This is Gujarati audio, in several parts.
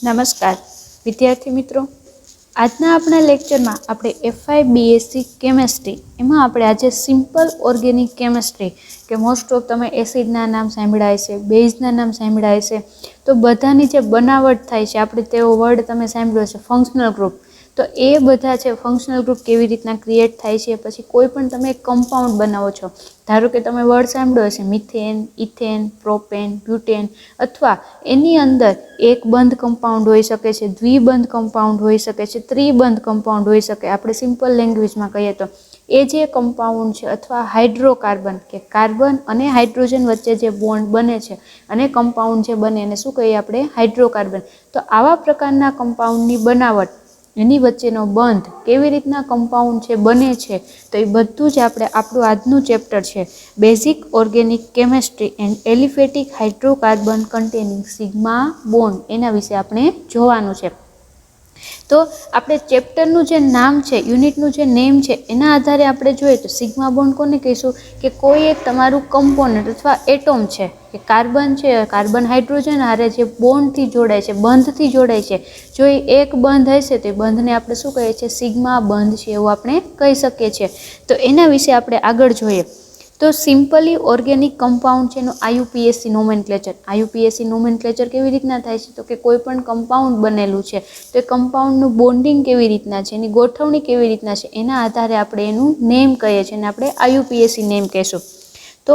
નમસ્કાર વિદ્યાર્થી મિત્રો, આજના આપણા લેક્ચરમાં આપણે FI કેમેસ્ટ્રી એમાં આપણે આજે સિમ્પલ ઓર્ગેનિક કેમેસ્ટ્રી કે મોસ્ટ ઓફ તમે એસિડના નામ સાંભળ્યા છે, બેઝના નામ સાંભળ્યા છે, તો બધાની જે બનાવટ થાય છે આપણે તેવો વર્ડ તમે સાંભળ્યો છે ફંક્શનલ ગ્રુપ, તો એ બધા છે ફંક્શનલ ગ્રુપ કેવી રીતના ક્રિએટ થાય છે. પછી કોઈ પણ તમે એક કમ્પાઉન્ડ બનાવો છો, ધારો કે તમે વર્ડ સાંભળ્યો છે મિથેન, ઇથેન, પ્રોપેન, બ્યુટેન, અથવા એની અંદર એક બંધ કમ્પાઉન્ડ હોઈ શકે છે, દ્વિબંધ કમ્પાઉન્ડ હોઈ શકે છે, ત્રિબંધ કમ્પાઉન્ડ હોઈ શકે. આપણે સિમ્પલ લેંગ્વેજમાં કહીએ તો એ જે કમ્પાઉન્ડ છે અથવા હાઇડ્રોકાર્બન કે કાર્બન અને હાઇડ્રોજન વચ્ચે જે બોન્ડ બને છે અને કમ્પાઉન્ડ જે બને એને શું કહીએ આપણે? હાઇડ્રોકાર્બન. તો આવા પ્રકારના કમ્પાઉન્ડની બનાવટ, એની વચ્ચેનો બંધ, કેવી રીતના કમ્પાઉન્ડ છે બને છે, તો એ બધું જ આપણે આપણું આજનું ચેપ્ટર છે basic organic chemistry and aliphatic hydrocarbon containing sigma bond, એના વિશે આપણે જોવાનું છે. તો આપણે ચેપ્ટરનું જે નામ છે, યુનિટનું જે નેમ છે, એના આધારે આપણે જોઈએ તો સિગ્મા બોન્ડ કોને કહીશું? કે કોઈ એક તમારું કમ્પોનન્ટ અથવા એટોમ છે કે કાર્બન છે, કાર્બન હાઇડ્રોજન હારે જે બોન્ડથી જોડાય છે, બંધથી જોડાય છે, જો એ એક બંધ હશે તો એ બંધને આપણે શું કહીએ છીએ? સિગ્મા બંધ છે એવું આપણે કહી શકીએ છીએ. તો એના વિશે આપણે આગળ જોઈએ તો સિમ્પલી ઓર્ગેનિક કમ્પાઉન્ડ છે એનું IUPAC નોમેનક્લેચર. IUPAC નોમેનક્લેચર કેવી રીતના થાય છે? તો કે કોઈ પણ કમ્પાઉન્ડ બનેલું છે તો એ કમ્પાઉન્ડનું બોન્ડિંગ કેવી રીતના છે, એની ગોઠવણી કેવી રીતના છે, એના આધારે આપણે એનું નેમ કહીએ છીએ અને આપણે IUPAC નેમ કહીશું. તો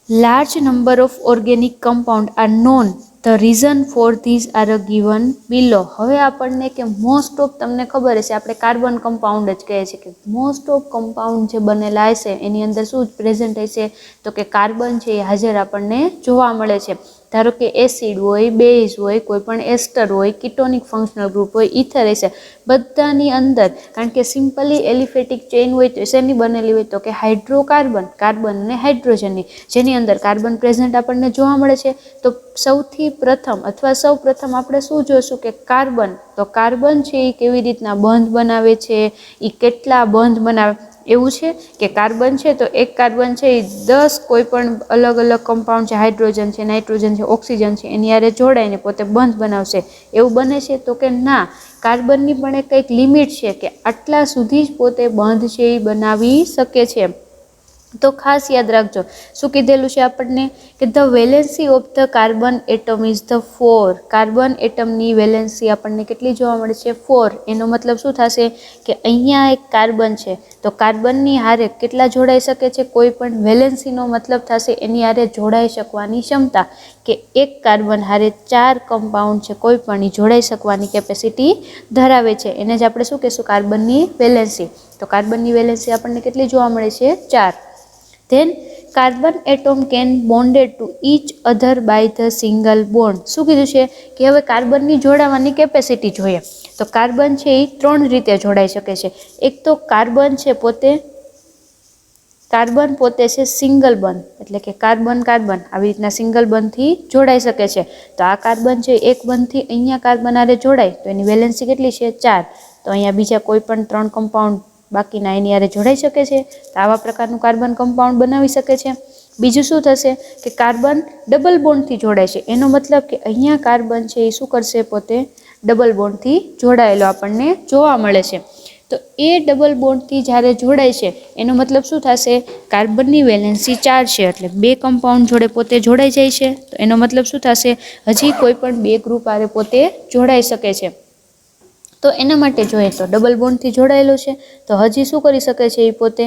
large number of organic compound are known, the reason for these are given below. હવે આપણને કે મોસ્ટ ઓફ, તમને ખબર હશે આપણે કાર્બન કમ્પાઉન્ડ જ કહે છે કે મોસ્ટ ઓફ કમ્પાઉન્ડ જે બનેલા હશે એની અંદર શું પ્રેઝન્ટ હશે? તો કે કાર્બન છે એ હાજર આપણને જોવા મળે છે. ધારો કે એસિડ હોય, બેઝ હોય, કોઈ પણ એસ્ટર હોય, કિટોનિક ફંક્શનલ ગ્રુપ હોય, ઇથર હશે, બધાની અંદર, કારણ કે સિમ્પલી એલિફેટિક ચેઇન હોય તો શેની બનેલી હોય? તો કે હાઇડ્રોકાર્બન, કાર્બન અને હાઇડ્રોજનની, જેની અંદર કાર્બન પ્રેઝન્ટ આપણને જોવા મળે છે. તો સૌથી પ્રથમ અથવા સૌ પ્રથમ આપણે શું જોઈશું? કે કાર્બન. તો કાર્બન છે એ કેવી રીતના બંધ બનાવે છે, એ કેટલા બંધ બનાવે, એવું છે કે કાર્બન છે તો એક કાર્બન છે એ 10 કોઈ પણ અલગ અલગ કમ્પાઉન્ડ છે, હાઇડ્રોજન છે, નાઇટ્રોજન છે, ઓક્સિજન છે, એની હારે જોડાઈને પોતે બંધ બનાવશે, એવું બને છે? તો કે ના, કાર્બનની પણ એક કંઈક લિમિટ છે કે આટલા સુધી જ પોતે બંધ છે એ બનાવી શકે છે. તો ખાસ યાદ રાખજો શું કીધેલું છે આપણને? કે the valency of the carbon atom is the 4. Carbon એટમની વેલેન્સી આપણને કેટલી જોવા મળે છે? 4. એનો મતલબ શું થશે? કે અહીંયા એક કાર્બન છે તો કાર્બનની હારે કેટલા જોડાઈ શકે છે? કોઈ પણ વેલેન્સીનો મતલબ થશે એની હારે જોડાઈ શકવાની ક્ષમતા, કે એક કાર્બન હારે 4 કમ્પાઉન્ડ છે કોઈ પણ એ જોડાઈ શકવાની કેપેસિટી ધરાવે છે. એને જ આપણે શું કહીશું? કાર્બનની વેલેન્સી. તો કાર્બનની વેલેન્સી આપણને કેટલી જોવા મળે છે? 4. Then carbon atom can bonded to each other by the single bond. શું કીધું છે? કે હવે કાર્બનની જોડાવાની કેપેસિટી જોઈએ તો કાર્બન છે એ 3 રીતે જોડાઈ શકે છે. એક તો કાર્બન છે પોતે, કાર્બન પોતે છે સિંગલ બંધ, એટલે કે કાર્બન કાર્બન આવી રીતના સિંગલ બંધથી જોડાઈ શકે છે. તો આ કાર્બન છે એક બંધથી અહીંયા કાર્બન હારે જોડાય તો એની વેલેન્સી કેટલી છે? 4. તો અહીંયા બીજા કોઈ પણ 3 કમ્પાઉન્ડ બાકીના એની હારે જોડાઈ શકે છે. તો આવા પ્રકારનું કાર્બન કમ્પાઉન્ડ બનાવી શકે છે. બીજું શું થશે? કે કાર્બન ડબલ બોન્ડથી જોડાય છે. એનો મતલબ કે અહીંયા કાર્બન છે એ શું કરશે? પોતે ડબલ બોન્ડથી જોડાયેલો આપણને જોવા મળે છે. તો એ ડબલ બોન્ડથી જ્યારે જોડાય છે એનો મતલબ શું થશે? કાર્બનની વેલેન્સી 4 છે એટલે 2 કમ્પાઉન્ડ જોડે પોતે જોડાઈ જાય છે. તો એનો મતલબ શું થશે? હજી કોઈ પણ 2 ગ્રુપ હારે પોતે જોડાઈ શકે છે. તો એના માટે જોઈએ તો ડબલ બોન્ડથી જોડાયેલો છે તો હજી શું કરી શકે છે? એ પોતે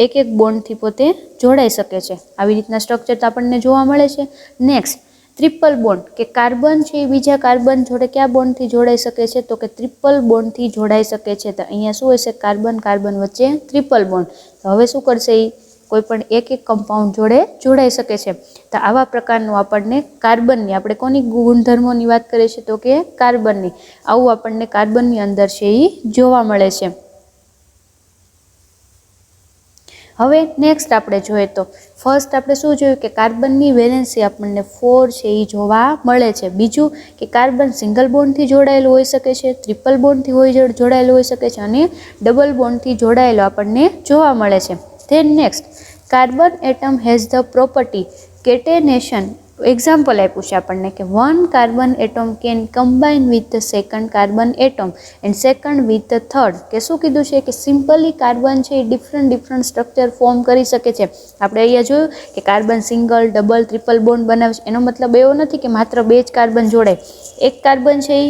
એક એક બોન્ડથી પોતે જોડાઈ શકે છે. આવી રીતના સ્ટ્રક્ચર તો આપણને જોવા મળે છે. નેક્સ્ટ, ટ્રિપલ બોન્ડ, કે કાર્બન છે એ બીજા કાર્બન જોડે કયા બોન્ડથી જોડાઈ શકે છે? તો કે ટ્રિપલ બોન્ડથી જોડાઈ શકે છે. તો અહીંયા શું હશે? કાર્બન કાર્બન વચ્ચે ટ્રિપલ બોન્ડ. તો હવે શું કરશે? એ કોઈ પણ એક એક કમ્પાઉન્ડ જોડે જોડાઈ શકે છે. તો આવા પ્રકારનું આપણને કાર્બનની, આપણે કોની ગુણધર્મોની વાત કરીએ છીએ? તો કે કાર્બનની. આવું આપણને કાર્બનની અંદર છે એ જોવા મળે છે. હવે નેક્સ્ટ આપણે જોઈએ તો ફર્સ્ટ આપણે શું જોયું? કે કાર્બનની વેલેન્સી આપણને 4 છે એ જોવા મળે છે. બીજું કે કાર્બન સિંગલ બોન્ડથી જોડાયેલું હોઈ શકે છે, ટ્રિપલ બોન્ડથી જોડાયેલું હોઈ શકે છે અને ડબલ બોન્ડથી જોડાયેલો આપણને જોવા મળે છે. Than next, carbon atom has the property catenation example આપ્યું છે આપણને કે 1 carbon atom can combine with the second carbon atom and second with the third. કે શું કીધું છે કે સિમ્પલી કાર્બન છે એ ડિફરન્ટ સ્ટ્રક્ચર ફોર્મ કરી શકે છે. આપણે અહીંયા જોયું કે carbon single, double, triple bond બનાવે છે. એનો મતલબ એવો નથી કે માત્ર 2 જ કાર્બન જોડાય. એક કાર્બન છે એ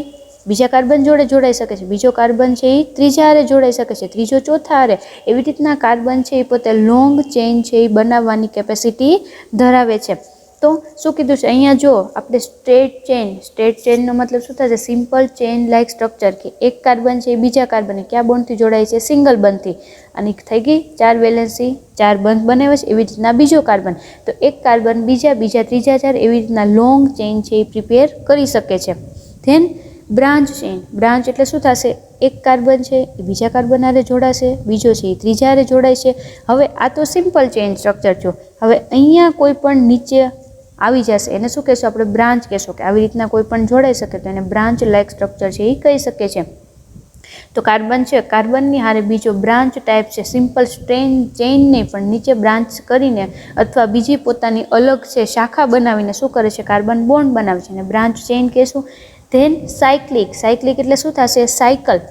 બીજા કાર્બન જોડે જોડાઈ શકે છે, બીજો કાર્બન છે એ ત્રીજા હારે જોડાઈ શકે છે, ત્રીજો ચોથા હારે. એવી રીતના કાર્બન છે એ પોતે લોંગ ચેઇન છે એ બનાવવાની કેપેસિટી ધરાવે છે. તો શું કીધું છે અહીંયા જો આપણે સ્ટ્રેટ ચેઇનનો મતલબ શું થશે? સિમ્પલ ચેઇન લાઇક સ્ટ્રક્ચર, કે એક કાર્બન છે એ બીજા કાર્બન કયા બોન્ડથી જોડાય છે? સિંગલ બંધથી. અને થઈ ગઈ 4 વેલેન્સી, 4 બંધ બનાવે છે. એવી રીતના બીજો કાર્બન, તો એક કાર્બન બીજા ત્રીજા 4, એવી રીતના લોંગ ચેઇન છે એ પ્રિપેર કરી શકે છે. Than branch chain. બ્રાન્ચ એટલે શું થશે? એક કાર્બન છે એ બીજા કાર્બન હારે જોડાશે, બીજો છે એ ત્રીજા હારે જોડાય છે. હવે આ તો સિમ્પલ ચેઇન સ્ટ્રક્ચર છે. હવે અહીંયા કોઈ પણ નીચે આવી જશે એને શું કહેશું આપણે? બ્રાન્ચ કહેશું. કે આવી રીતના કોઈ પણ જોડાઈ શકે તો એને બ્રાન્ચ લાઇક સ્ટ્રક્ચર છે એ કહી શકે છે. તો કાર્બન છે, કાર્બનની હારે બીજો બ્રાન્ચ ટાઈપ છે, સિમ્પલ ચેઇન નહીં પણ નીચે બ્રાન્ચ કરીને અથવા બીજી પોતાની અલગ છે શાખા બનાવીને શું કરે છે? કાર્બન બોન્ડ બનાવે છે અને બ્રાન્ચ ચેઇન કહેશું. Then cyclic. સાયક્લિક એટલે શું થશે? સાયકલ.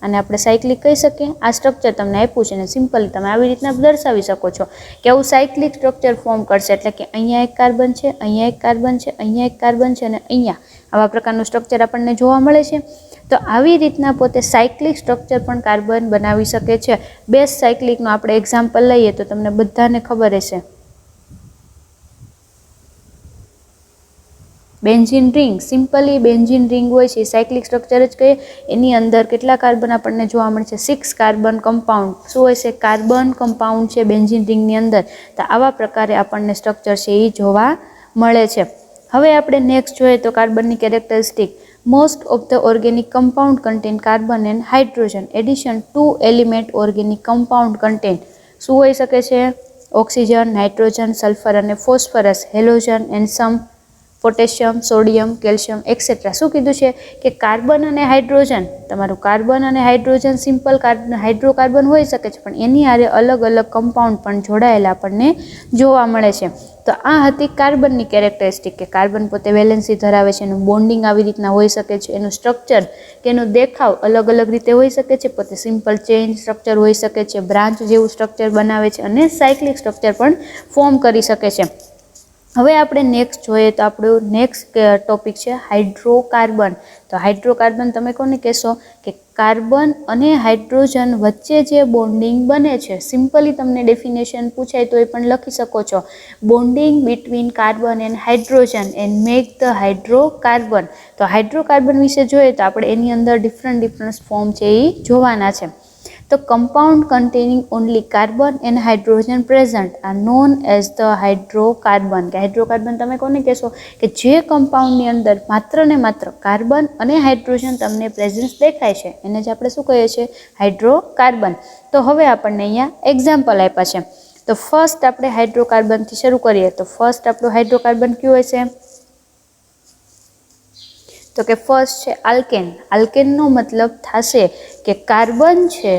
અને આપણે સાયક્લિક કહી શકીએ. આ સ્ટ્રક્ચર તમને આપ્યું છે અને સિમ્પલી તમે આવી રીતના દર્શાવી શકો છો કે આવું સાયક્લિક સ્ટ્રક્ચર ફોર્મ કરશે. એટલે કે અહીંયા એક કાર્બન છે, અહીંયા એક કાર્બન છે, અહીંયા એક કાર્બન છે અને અહીંયા આવા પ્રકારનું સ્ટ્રક્ચર આપણને જોવા મળે છે. તો આવી રીતના પોતે સાયક્લિક સ્ટ્રક્ચર પણ કાર્બન બનાવી શકે છે. બેસ્ટ સાયક્લિકનો આપણે એક્ઝામ્પલ લઈએ તો તમને બધાને ખબર હશે. Benzene ring. Simply benzene ring હોય છે, સાયક્લિક સ્ટ્રક્ચર જ કહીએ. એની અંદર કેટલા કાર્બન આપણને જોવા મળે છે? 6 કાર્બન કમ્પાઉન્ડ. શું હોય છે? કાર્બન કમ્પાઉન્ડ છે બેન્ઝીન રિંગની અંદર. તો આવા પ્રકારે આપણને સ્ટ્રક્ચર છે એ જોવા મળે છે. હવે આપણે નેક્સ્ટ જોઈએ તો કાર્બનની characteristic. Most of the organic compound contain carbon and hydrogen addition 2 element organic compound contain. શું હોઈ શકે છે? ઓક્સિજન, નાઇટ્રોજન, સલ્ફર અને phosphorus, halogen and some potassium, sodium, calcium etcetera. શું કીધું છે કે કાર્બન અને હાઇડ્રોજન, તમારું કાર્બન અને હાઇડ્રોજન સિમ્પલ હાઇડ્રોકાર્બન હોઈ શકે છે પણ એની હારે અલગ અલગ કમ્પાઉન્ડ પણ જોડાયેલા આપણને જોવા મળે છે. તો આ હતી કાર્બનની કેરેક્ટરિસ્ટિક કે કાર્બન પોતે વેલેન્સી ધરાવે છે, એનું બોન્ડિંગ આવી રીતના હોઈ શકે છે, એનું સ્ટ્રક્ચર કે એનો દેખાવ અલગ અલગ રીતે હોઈ શકે છે, પોતે સિમ્પલ ચેઇન સ્ટ્રક્ચર હોઈ શકે છે, બ્રાન્ચ જેવું સ્ટ્રક્ચર બનાવે છે અને સાયક્લિક સ્ટ્રક્ચર પણ ફોર્મ કરી શકે છે. હવે આપણે નેક્સ્ટ જોઈએ તો આપણું નેક્સ્ટ ટોપિક છે હાઇડ્રોકાર્બન. તો હાઇડ્રોકાર્બન તમે કોને કહેશો? કે કાર્બન અને હાઇડ્રોજન વચ્ચે જે બોન્ડિંગ બને છે. સિમ્પલી તમને ડેફિનેશન પૂછાય તો એ પણ લખી શકો છો. Bonding between carbon and hydrogen and make the hydrocarbon. તો હાઇડ્રોકાર્બન વિશે જોઈએ તો આપણે એની અંદર ડિફરન્ટ ફોર્મ છે એ જોવાના છે. તો compound containing only carbon and hydrogen present are known as the hydrocarbon. કે હાઇડ્રોકાર્બન તમે કોને કહેશો? કે જે કમ્પાઉન્ડની અંદર માત્ર ને માત્ર કાર્બન અને હાઇડ્રોજન તમને પ્રેઝન્સ દેખાય છે એને જ આપણે શું કહીએ છીએ? હાઇડ્રોકાર્બન. તો હવે આપણને અહીંયા એક્ઝામ્પલ આપ્યા છે. તો ફર્સ્ટ આપણે હાઇડ્રોકાર્બનથી શરૂ કરીએ. તો ફર્સ્ટ આપણું હાઇડ્રોકાર્બન કયું હોય છે? તો કે ફર્સ્ટ છે આલ્કેન. આલ્કેનનો મતલબ થશે કે કાર્બન છે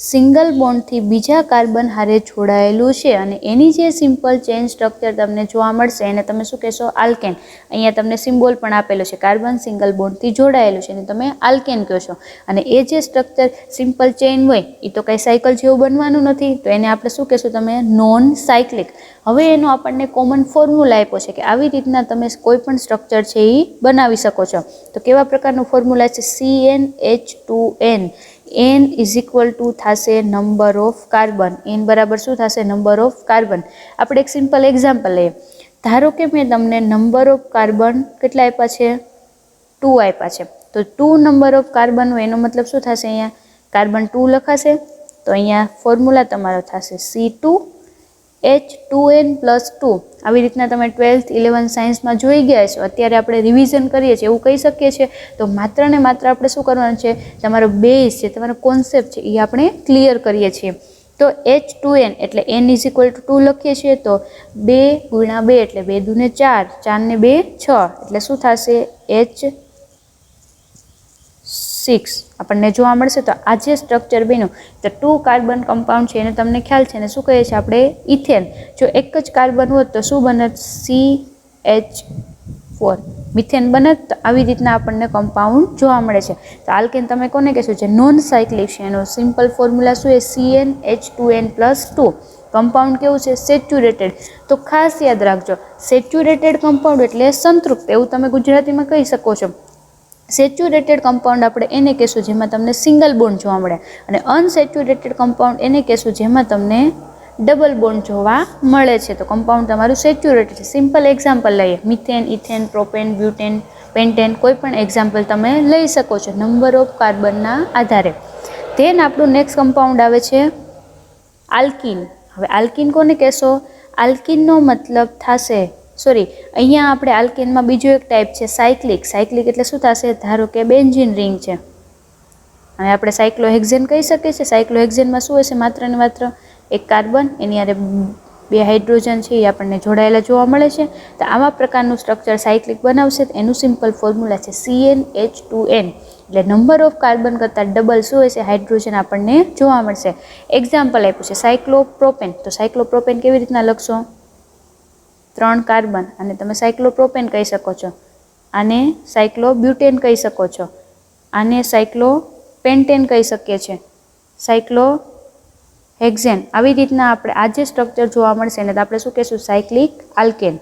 સિંગલ બોન્ડથી બીજા કાર્બન હારે જોડાયેલું છે અને એની જે સિમ્પલ ચેઇન સ્ટ્રક્ચર તમને જોવા મળશે એને તમે શું કહેશો? આલ્કેન. અહીંયા તમને સિમ્બોલ પણ આપેલો છે, કાર્બન સિંગલ બોન્ડથી જોડાયેલું છે એને તમે આલ્કેન કહો છો. અને એ જે સ્ટ્રક્ચર સિમ્પલ ચેઇન હોય એ તો કંઈ સાયકલ જેવું બનવાનું નથી, તો એને આપણે શું કહેશું? તમે નોન સાયક્લિક. હવે એનો આપણને કોમન ફોર્મ્યુલા આપ્યો છે કે આવી રીતના તમે કોઈ પણ સ્ટ્રક્ચર છે એ બનાવી શકો છો. તો કેવા પ્રકારનો ફોર્મ્યુલા છે? CnH2n. n is equal to થશે નંબર ઓફ કાર્બન. n બરાબર શું થશે? Number of carbon. આપણે એક સિમ્પલ એક્ઝામ્પલ લઈએ. ધારો કે મેં તમને નંબર ઓફ કાર્બન કેટલા આપ્યા છે? 2 આપ્યા છે. તો 2 નંબર ઓફ કાર્બન હોય એનો મતલબ શું થશે? અહીંયા કાર્બન 2 લખાશે તો અહીંયા ફોર્મ્યુલા તમારો થશે C2H2n + 2. આવી રીતના તમે 12th 11th સાયન્સમાં જોઈ ગયા છો. અત્યારે આપણે રિવિઝન કરીએ છીએ એવું કહી શકીએ છીએ. તો માત્ર ને માત્ર આપણે શું કરવાનું છે? તમારો બેઝ છે, તમારો કોન્સેપ્ટ છે એ આપણે ક્લિયર કરીએ છીએ. તો H2n એટલે n ઇઝ ઇક્વલ ટુ 2 લખીએ છીએ તો 2 × 2 એટલે 2 દૂને 4, 4 ને 2 6 એટલે શું થશે? H6 આપણને જોવા મળશે. તો આ જે સ્ટ્રક્ચર બન્યું તો 2 કાર્બન કમ્પાઉન્ડ છે એને તમને ખ્યાલ છે ને શું કહીએ છીએ આપણે? ઇથેન. જો એક જ કાર્બન હોત તો શું બને? CH4 મિથેન બને તો આવી રીતના આપણને કમ્પાઉન્ડ જોવા મળે છે. તો આલ્કેન તમે કોને કહેશો? જે નોન સાયક્લિક છે એનો સિમ્પલ ફોર્મ્યુલા શું છે? CnH2n+2. કમ્પાઉન્ડ કેવું છે? સેચ્યુરેટેડ. તો ખાસ યાદ રાખજો, સેચ્યુરેટેડ કમ્પાઉન્ડ એટલે સંતૃપ્ત, એવું તમે ગુજરાતીમાં કહી શકો છો. સેચ્યુરેટેડ કમ્પાઉન્ડ આપણે એને કહેશું જેમાં તમને સિંગલ બોન્ડ જોવા મળે, અને અનસેચ્યુરેટેડ કમ્પાઉન્ડ એને કહેશું જેમાં તમને ડબલ બોન્ડ જોવા મળે છે. તો કમ્પાઉન્ડ તમારું સેચ્યુરેટેડ છે. સિમ્પલ એક્ઝામ્પલ લઈએ, methane, ethane, propane, butane, pentane, કોઈ પણ એક્ઝામ્પલ તમે લઈ શકો છો નંબર ઓફ કાર્બનના આધારે. ધેન આપણું નેક્સ્ટ કમ્પાઉન્ડ આવે છે આલ્કીન. હવે આલ્કીન કોને કહેશો? આલ્કીનનો મતલબ થશે, અહીંયા આપણે આલ્કેનમાં બીજો એક ટાઈપ છે સાયક્લિક. સાયક્લિક એટલે શું થશે? ધારો કે બેન્ઝીન રિંગ છે અને આપણે સાયક્લોહેક્ઝેન કહી શકીએ છીએ. સાયક્લોહેક્ઝેનમાં શું હશે? માત્ર ને માત્ર એક કાર્બન, એની હારે 2 હાઇડ્રોજન છે એ આપણને જોડાયેલા જોવા મળે છે. તો આવા પ્રકારનું સ્ટ્રક્ચર સાયક્લિક બનાવશે તો એનું સિમ્પલ ફોર્મ્યુલા છે CnH2n. એટલે નંબર ઓફ કાર્બન કરતાં ડબલ શું હશે? હાઇડ્રોજન આપણને જોવા મળશે. એક્ઝામ્પલ આપ્યું છે સાયક્લોપ્રોપેન. તો સાયક્લોપ્રોપેન કેવી રીતના લખશો? 3 કાર્બન, અને તમે સાયક્લોપ્રોપેન કહી શકો છો, આને સાયક્લોબ્યુટેન કહી શકો છો, આને સાયક્લોપેન્ટેન કહી શકીએ છીએ, સાયક્લોહેક્ઝેન. આવી રીતના આપણે આ જે સ્ટ્રક્ચર જોવા મળશે એને આપણે શું કહેશું? Cyclic alkane.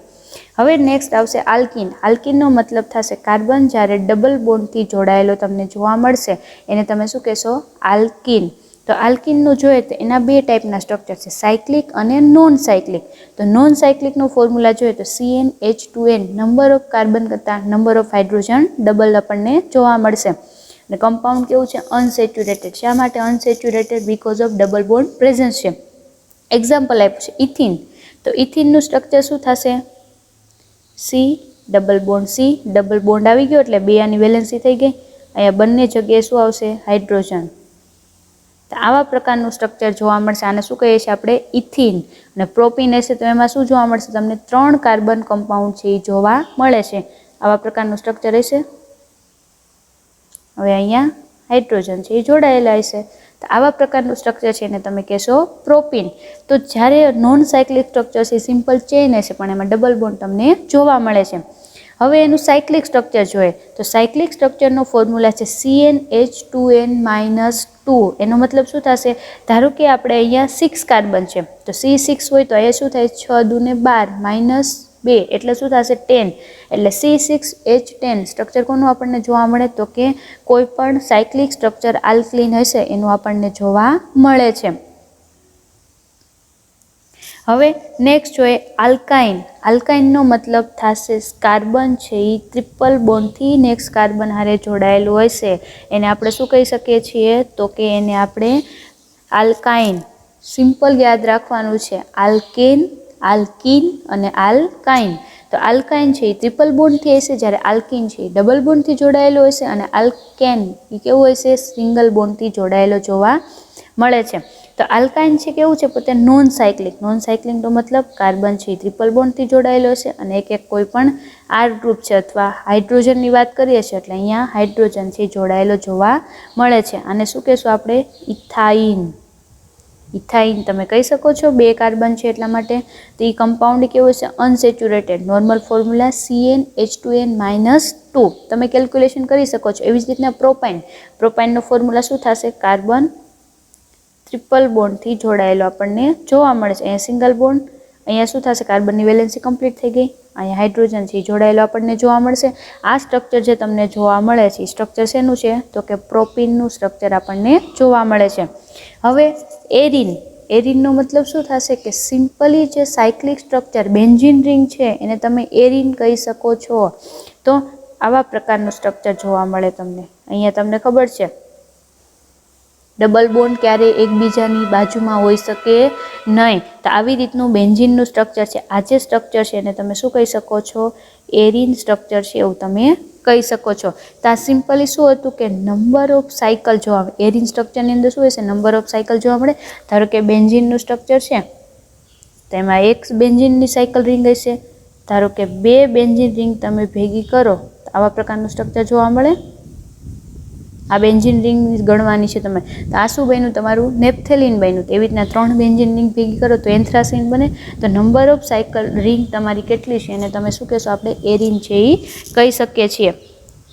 હવે નેક્સ્ટ આવશે આલ્કીન. આલ્કીનનો મતલબ થશે કાર્બન જ્યારે ડબલ બોન્ડથી જોડાયેલો તમને જોવા મળશે એને તમે શું કહેશો? આલ્કીન. તો આલ્કીનનું જોઈએ તો એના 2 ટાઈપના સ્ટ્રક્ચર છે, સાયક્લિક અને નોન સાયક્લિક. તો નોન સાયક્લિકનો ફોર્મ્યુલા જોઈએ તો CnH2n, નંબર ઓફ કાર્બન કરતાં નંબર ઓફ હાઇડ્રોજન ડબલ આપણને જોવા મળશે. અને કમ્પાઉન્ડ કેવું છે? અનસેચ્યુરેટેડ. શા માટે unsaturated? Because of double bond presence છે. એક્ઝામ્પલ આપ્યું છે ઇથિન. તો ઇથિનનું સ્ટ્રક્ચર શું થશે? C double bond C, double bond આવી ગયો એટલે 2 આની વેલેન્સી થઈ ગઈ. અહીંયા બંને જગ્યાએ શું આવશે? હાઇડ્રોજન. તો આવા પ્રકારનું સ્ટ્રક્ચર જોવા મળશે. આને શું કહીએ છીએ આપણે? ઇથિન. અને પ્રોપીન હશે તો એમાં શું જોવા મળશે? તમને 3 કાર્બન કમ્પાઉન્ડ છે એ જોવા મળે છે. આવા પ્રકારનું સ્ટ્રક્ચર હશે. હવે અહીંયા હાઇડ્રોજન છે એ જોડાયેલા હશે. તો આવા પ્રકારનું સ્ટ્રક્ચર છે એને તમે કહેશો પ્રોપીન. તો જ્યારે નોન સાયક્લિક સ્ટ્રક્ચર છે સિમ્પલ ચેઇન હશે પણ એમાં ડબલ બોન્ડ તમને જોવા મળે છે. હવે એનું સાયક્લિક સ્ટ્રક્ચર જોઈએ તો સાયક્લિક સ્ટ્રક્ચરનો ફોર્મ્યુલા છે CnH2n-2. એનો મતલબ શું થશે? ધારો કે આપણે અહીંયા 6 કાર્બન છે તો C6 હોય તો અહીંયા શું થાય? 6 દુ ને 12 -2 એટલે શું થશે? 10. એટલે C6H10 સ્ટ્રક્ચર કોનું આપણને જોવા મળે? તો કે કોઈ પણ સાયક્લિક સ્ટ્રક્ચર આલ્કલીન હશે એનું આપણને જોવા મળે છે. હવે નેક્સ્ટ જોઈએ આલ્કાઇન. આલ્કાઇનનો મતલબ થશે કાર્બન છે એ ટ્રિપલ બોન્ડથી નેક્સ્ટ કાર્બન હારે જોડાયેલું હશે એને આપણે શું કહી શકીએ છીએ? તો કે એને આપણે આલ્કાઇન. સિમ્પલ યાદ રાખવાનું છે, આલ્કેન, આલ્કીન અને આલ્કાઇન. તો આલ્કાઇન છે એ ટ્રિપલ બોન્ડથી હશે, જ્યારે આલ્કીન છે એ ડબલ બોન્ડથી જોડાયેલો હશે, અને આલ્કેન એ કેવું હશે? સિંગલ બોન્ડથી જોડાયેલો જોવા મળે છે. તો આલ્કાઇન છે કેવું છે? પોતે નોન સાયક્લિક. નોન સાયક્લિકનો મતલબ કાર્બન છે એ ટ્રિપલ બોન્ડથી જોડાયેલો છે અને એક કોઈ પણ આર ગ્રુપ છે અથવા હાઇડ્રોજનની વાત કરીએ છીએ એટલે અહીંયા હાઇડ્રોજન છે જોડાયેલો જોવા મળે છે. આને શું કહેશું આપણે? ઇથાઇન. ઇથાઇન તમે કહી શકો છો, 2 કાર્બન છે એટલા માટે. તો એ કમ્પાઉન્ડ કેવું છે? અનસેચ્યુરેટેડ. Normal formula CnH2n-2. તમે કેલ્ક્યુલેશન કરી શકો છો. એવી જ રીતના પ્રોપાઇન. પ્રોપાઇનનો ફોર્મ્યુલા શું થશે? કાર્બન ટ્રિપલ બોન્ડથી જોડાયેલો આપણને જોવા મળે છે. અહીંયા સિંગલ બોન્ડ, અહીંયા શું થશે? કાર્બનની વેલેન્સી કમ્પ્લીટ થઈ ગઈ. અહીંયા હાઇડ્રોજન છે જોડાયેલો આપણને જોવા મળશે. આ સ્ટ્રક્ચર જે તમને જોવા મળે છે એ સ્ટ્રક્ચર શેનું છે? તો કે પ્રોપીનનું સ્ટ્રક્ચર આપણને જોવા મળે છે. હવે એરિન. એરિનનો મતલબ શું થશે? કે સિમ્પલી જે સાયક્લિક સ્ટ્રક્ચર બેન્ઝીન રિંગ છે એને તમે એરિન કહી શકો છો. તો આવા પ્રકારનું સ્ટ્રક્ચર જોવા મળે તમને. અહીંયા તમને ખબર છે ડબલ બોન્ડ ક્યારેય એકબીજાની બાજુમાં હોઈ શકે નહીં. તો આવી રીતનું બેન્ઝીનનું સ્ટ્રક્ચર છે. આ જે સ્ટ્રક્ચર છે એને તમે શું કહી શકો છો? એરિન સ્ટ્રક્ચર છે એવું તમે કહી શકો છો. તો આ સિમ્પલી શું હતું કે નંબર ઓફ સાયકલ જોવા મળે. એરિન સ્ટ્રક્ચરની અંદર શું હશે? નંબર ઓફ સાયકલ જોવા મળે. ધારો કે બેન્ઝીનનું સ્ટ્રક્ચર છે તો એમાં એક બેન્ઝીનની સાયકલ રિંગ હશે. ધારો કે 2 બેન્ઝીન રિંગ તમે ભેગી કરો તો આવા પ્રકારનું સ્ટ્રક્ચર જોવા મળે. આ બેન્ઝીન રિંગ ગણવાની છે તમે, તો આ શું બન્યું તમારું? નેપ્થેલિન બન્યું. તો એવી રીતના 3 બેન્ઝીન રિંગ ભેગી કરો તો એન્થ્રાસીન બને. તો નંબર ઓફ સાયકલ રિંગ તમારી કેટલી છે એને તમે શું કહેશો? આપણે એરિન છે એ કહી શકીએ છીએ.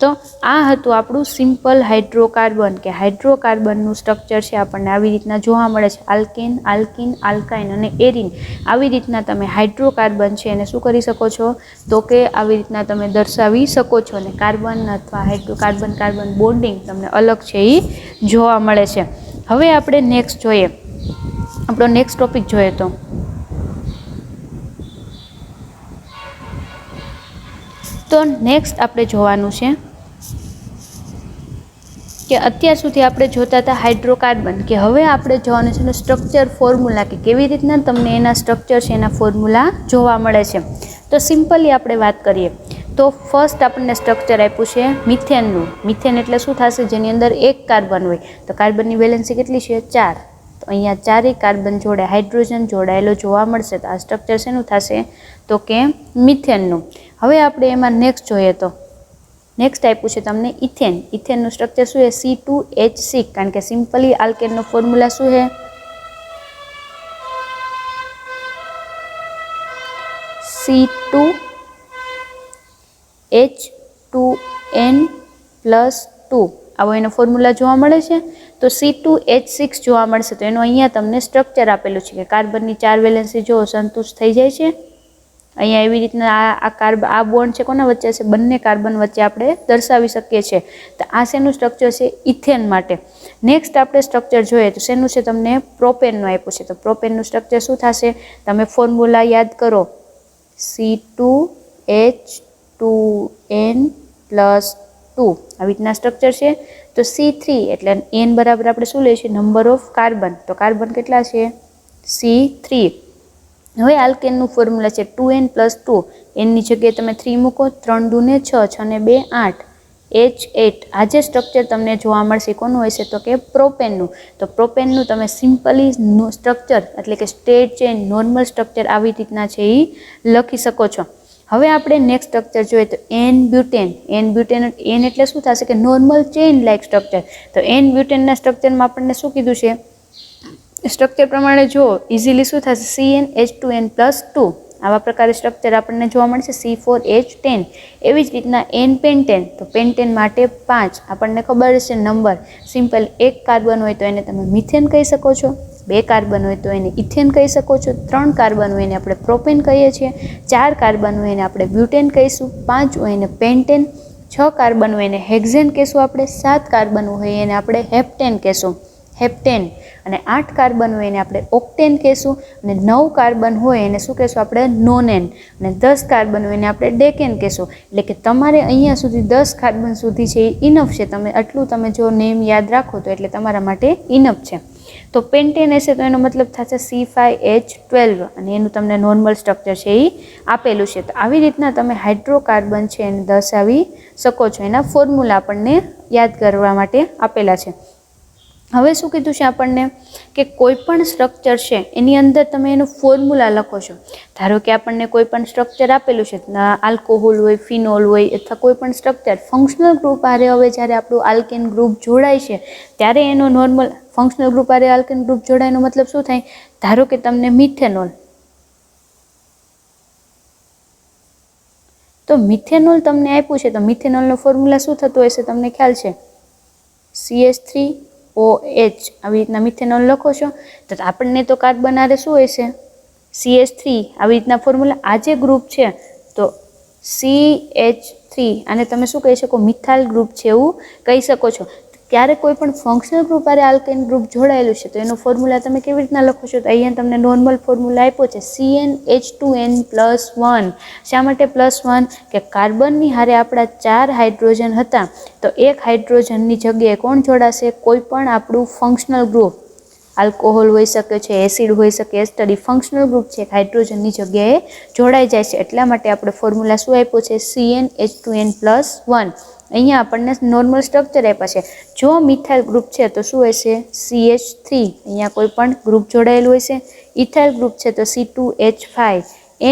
તો આ હતું આપણું સિમ્પલ હાઇડ્રોકાર્બન કે હાઇડ્રોકાર્બનનું સ્ટ્રક્ચર છે આપણને આવી રીતના જોવા મળે છે. આલ્કેન, આલ્કીન, આલ્કાઇન અને એરિન આવી રીતના તમે હાઇડ્રોકાર્બન છે એને શું કરી શકો છો? તો કે આવી રીતના તમે દર્શાવી શકો છો. અને કાર્બન અથવા હાઇડ્રોકાર્બન કાર્બન બોન્ડિંગ તમને અલગ છે એ જોવા મળે છે. હવે આપણે નેક્સ્ટ જોઈએ, આપણો નેક્સ્ટ ટોપિક જોઈએ તો નેક્સ્ટ આપણે જોવાનું છે કે અત્યાર સુધી આપણે જોતા હતા હાઇડ્રોકાર્બન, કે હવે આપણે જોવાનું છે સ્ટ્રક્ચર ફોર્મ્યુલા, કે કેવી રીતના તમને એના સ્ટ્રક્ચર છે એના ફોર્મ્યુલા જોવા મળે છે. તો સિમ્પલી આપણે વાત કરીએ તો ફર્સ્ટ આપણને સ્ટ્રક્ચર આપ્યું છે મિથેનનું. મિથેન એટલે શું થશે? જેની અંદર એક કાર્બન હોય. તો કાર્બનની વેલેન્સી કેટલી છે? 4. તો અહીંયા 4 કાર્બન જોડે હાઇડ્રોજન જોડાયેલો જોવા મળશે. તો આ સ્ટ્રક્ચર શેનું થશે? તો કે મિથેનનું. હવે આપણે એમાં નેક્સ્ટ જોઈએ તો નેક્સ્ટ આપ્યું છે તમને ઇથેન. ઇથેનનું સ્ટ્રક્ચર શું છે? C2H6, કારણ કે સિમ્પલી આલ્કેનનો ફોર્મ્યુલા શું છે? C2H2N+2 આવો એનો ફોર્મ્યુલા જોવા મળે છે. તો C2H6 જોવા મળશે. તો એનું અહીંયા તમને સ્ટ્રક્ચર આપેલું છે કે કાર્બનની 4 વેલેન્સી જો સંતુષ્ટ થઈ જાય છે. અહીંયા એવી રીતના આ બોન્ડ છે કોના વચ્ચે છે? બંને કાર્બન વચ્ચે આપણે દર્શાવી શકીએ છીએ. તો આ શેનું સ્ટ્રક્ચર છે? ઇથેન માટે. નેક્સ્ટ આપણે સ્ટ્રક્ચર જોઈએ તો શેનું છે? તમને પ્રોપેનનું આપ્યું છે. તો પ્રોપેનનું સ્ટ્રક્ચર શું થશે? તમે ફોર્મ્યુલા યાદ કરો, C2H2N+2 આવી રીતના સ્ટ્રક્ચર છે. તો C3 એટલે N બરાબર આપણે શું લઈશું? Number of carbon. તો કાર્બન કેટલા છે? C3. હવે આલ્કેનનું ફોર્મ્યુલા છે 2N+2. એનની જગ્યાએ તમે 3 મૂકો, 3 2 ને 6, 6 ને 2 8, H8. આ જે સ્ટ્રક્ચર તમને જોવા મળશે કોનું હોય છે? તો કે પ્રોપેનનું. તો પ્રોપેનનું તમે સિમ્પલી સ્ટ્રક્ચર એટલે કે સ્ટ્રેટ ચેન નોર્મલ સ્ટ્રક્ચર આવી રીતના છે એ લખી શકો છો. હવે આપણે નેક્સ્ટ સ્ટ્રક્ચર જોઈએ તો N-બ્યુટેન. N-બ્યુટેન N એટલે શું થશે? કે નોર્મલ ચેઇન લાઇક સ્ટ્રક્ચર. તો N-બ્યુટેનના સ્ટ્રક્ચરમાં આપણને શું કીધું છે? સ્ટ્રક્ચર પ્રમાણે જો ઇઝીલી શું થશે? CnH2n+2 આવા પ્રકારે સ્ટ્રક્ચર આપણને જોવા મળશે. C4H10. એવી જ રીતના N-પેન્ટેન. તો પેન્ટેન માટે 5 આપણને ખબર છે નંબર. સિમ્પલ 1 કાર્બન હોય તો એને તમે મિથેન કહી શકો છો, 2 કાર્બન હોય તો એને ઇથેન કહી શકો છો, 3 કાર્બન હોય એને આપણે પ્રોપેન કહીએ છીએ, 4 કાર્બન હોય એને આપણે બ્યુટેન કહીશું, 5 હોય એને પેન્ટેન, 6 કાર્બન હોય એને હેક્ઝેન કહેશું આપણે, 7 કાર્બન હોય એને આપણે હેપ્ટેન કહેશું, હેપ્ટેન, અને 8 કાર્બન હોય એને આપણે ઓક્ટેન કહેશું, અને 9 કાર્બન હોય એને શું કહેશું? આપણે નોનેન, અને 10 કાર્બન હોય એને આપણે ડેકેન કહેશું. એટલે કે તમારે અહીંયા સુધી 10 કાર્બન સુધી છે એ ઇનફ છે. તમે આટલું તમે જો નેમ યાદ રાખો તો એટલે તમારા માટે ઇનફ છે. તો પેન્ટેન હશે તો એનો મતલબ થશે C5H12, અને એનું તમને નોર્મલ સ્ટ્રક્ચર છે એ આપેલું છે. તો આવી રીતના તમે હાઇડ્રોકાર્બન છે એને દર્શાવી શકો છો. એના ફોર્મ્યુલા આપણને યાદ કરવા માટે આપેલા છે. હવે શું કીધું છે આપણને? કે કોઈ પણ સ્ટ્રક્ચર છે એની અંદર તમે એનું ફોર્મ્યુલા લખો છો. ધારો કે આપણને કોઈ પણ સ્ટ્રક્ચર આપેલું છે, આલ્કોહોલ હોય, ફિનોલ હોય, અથવા કોઈ પણ સ્ટ્રક્ચર ફંક્શનલ ગ્રુપ આરે હવે જ્યારે આપણું આલ્કેન ગ્રુપ જોડાય છે ત્યારે એનો નોર્મલ ફંક્શનલ ગ્રુપ આરે આલ્કેન ગ્રુપ જોડાયનો મતલબ શું થાય? ધારો કે તમને મિથેનોલ, તો મિથેનોલ તમને આપ્યું છે તો મિથેનોલનો ફોર્મ્યુલા શું થતો હશે? તમને ખ્યાલ છે? CH3OH. આવી રીતના મિથેનોલ લખો છો તો આપણને તો કાર્બન આરે શું હશે? CH3. આવી રીતના ફોર્મ્યુલા. આ જે ગ્રુપ છે તો CH3 આને તમે શું કહી શકો? મિથાઇલ ગ્રુપ છે એવું કહી શકો છો. ક્યારે કોઈ પણ ફંક્શનલ ગ્રુપ આરે આલ્કેન ગ્રુપ જોડાયેલું છે તો એનો ફોર્મ્યુલા તમે કેવી રીતના લખો છો? તો અહીંયા તમને નોર્મલ ફોર્મ્યુલા આપ્યો છે CnH2n+1. શા માટે +1? કે કાર્બનની હારે આપણા 4 હાઇડ્રોજન હતા તો એક હાઇડ્રોજનની જગ્યાએ કોણ જોડાશે? કોઈ પણ આપણું ફંક્શનલ ગ્રુપ, આલ્કોહોલ હોઈ શકે છે, એસિડ હોઈ શકે, એસ્ટરી ફંક્શનલ ગ્રુપ છે હાઇડ્રોજનની જગ્યાએ જોડાઈ જાય છે. એટલા માટે આપણે ફોર્મ્યુલા શું આપ્યો છે? CnH2n+1. અહીંયા આપણને નોર્મલ સ્ટ્રક્ચર આપ્યા છે. જો મિથાઇલ ગ્રુપ છે તો શું હશે? CH3. અહીંયા કોઈ પણ ગ્રુપ જોડાયેલું હશે. ઇથાઇલ ગ્રુપ છે તો C2H5.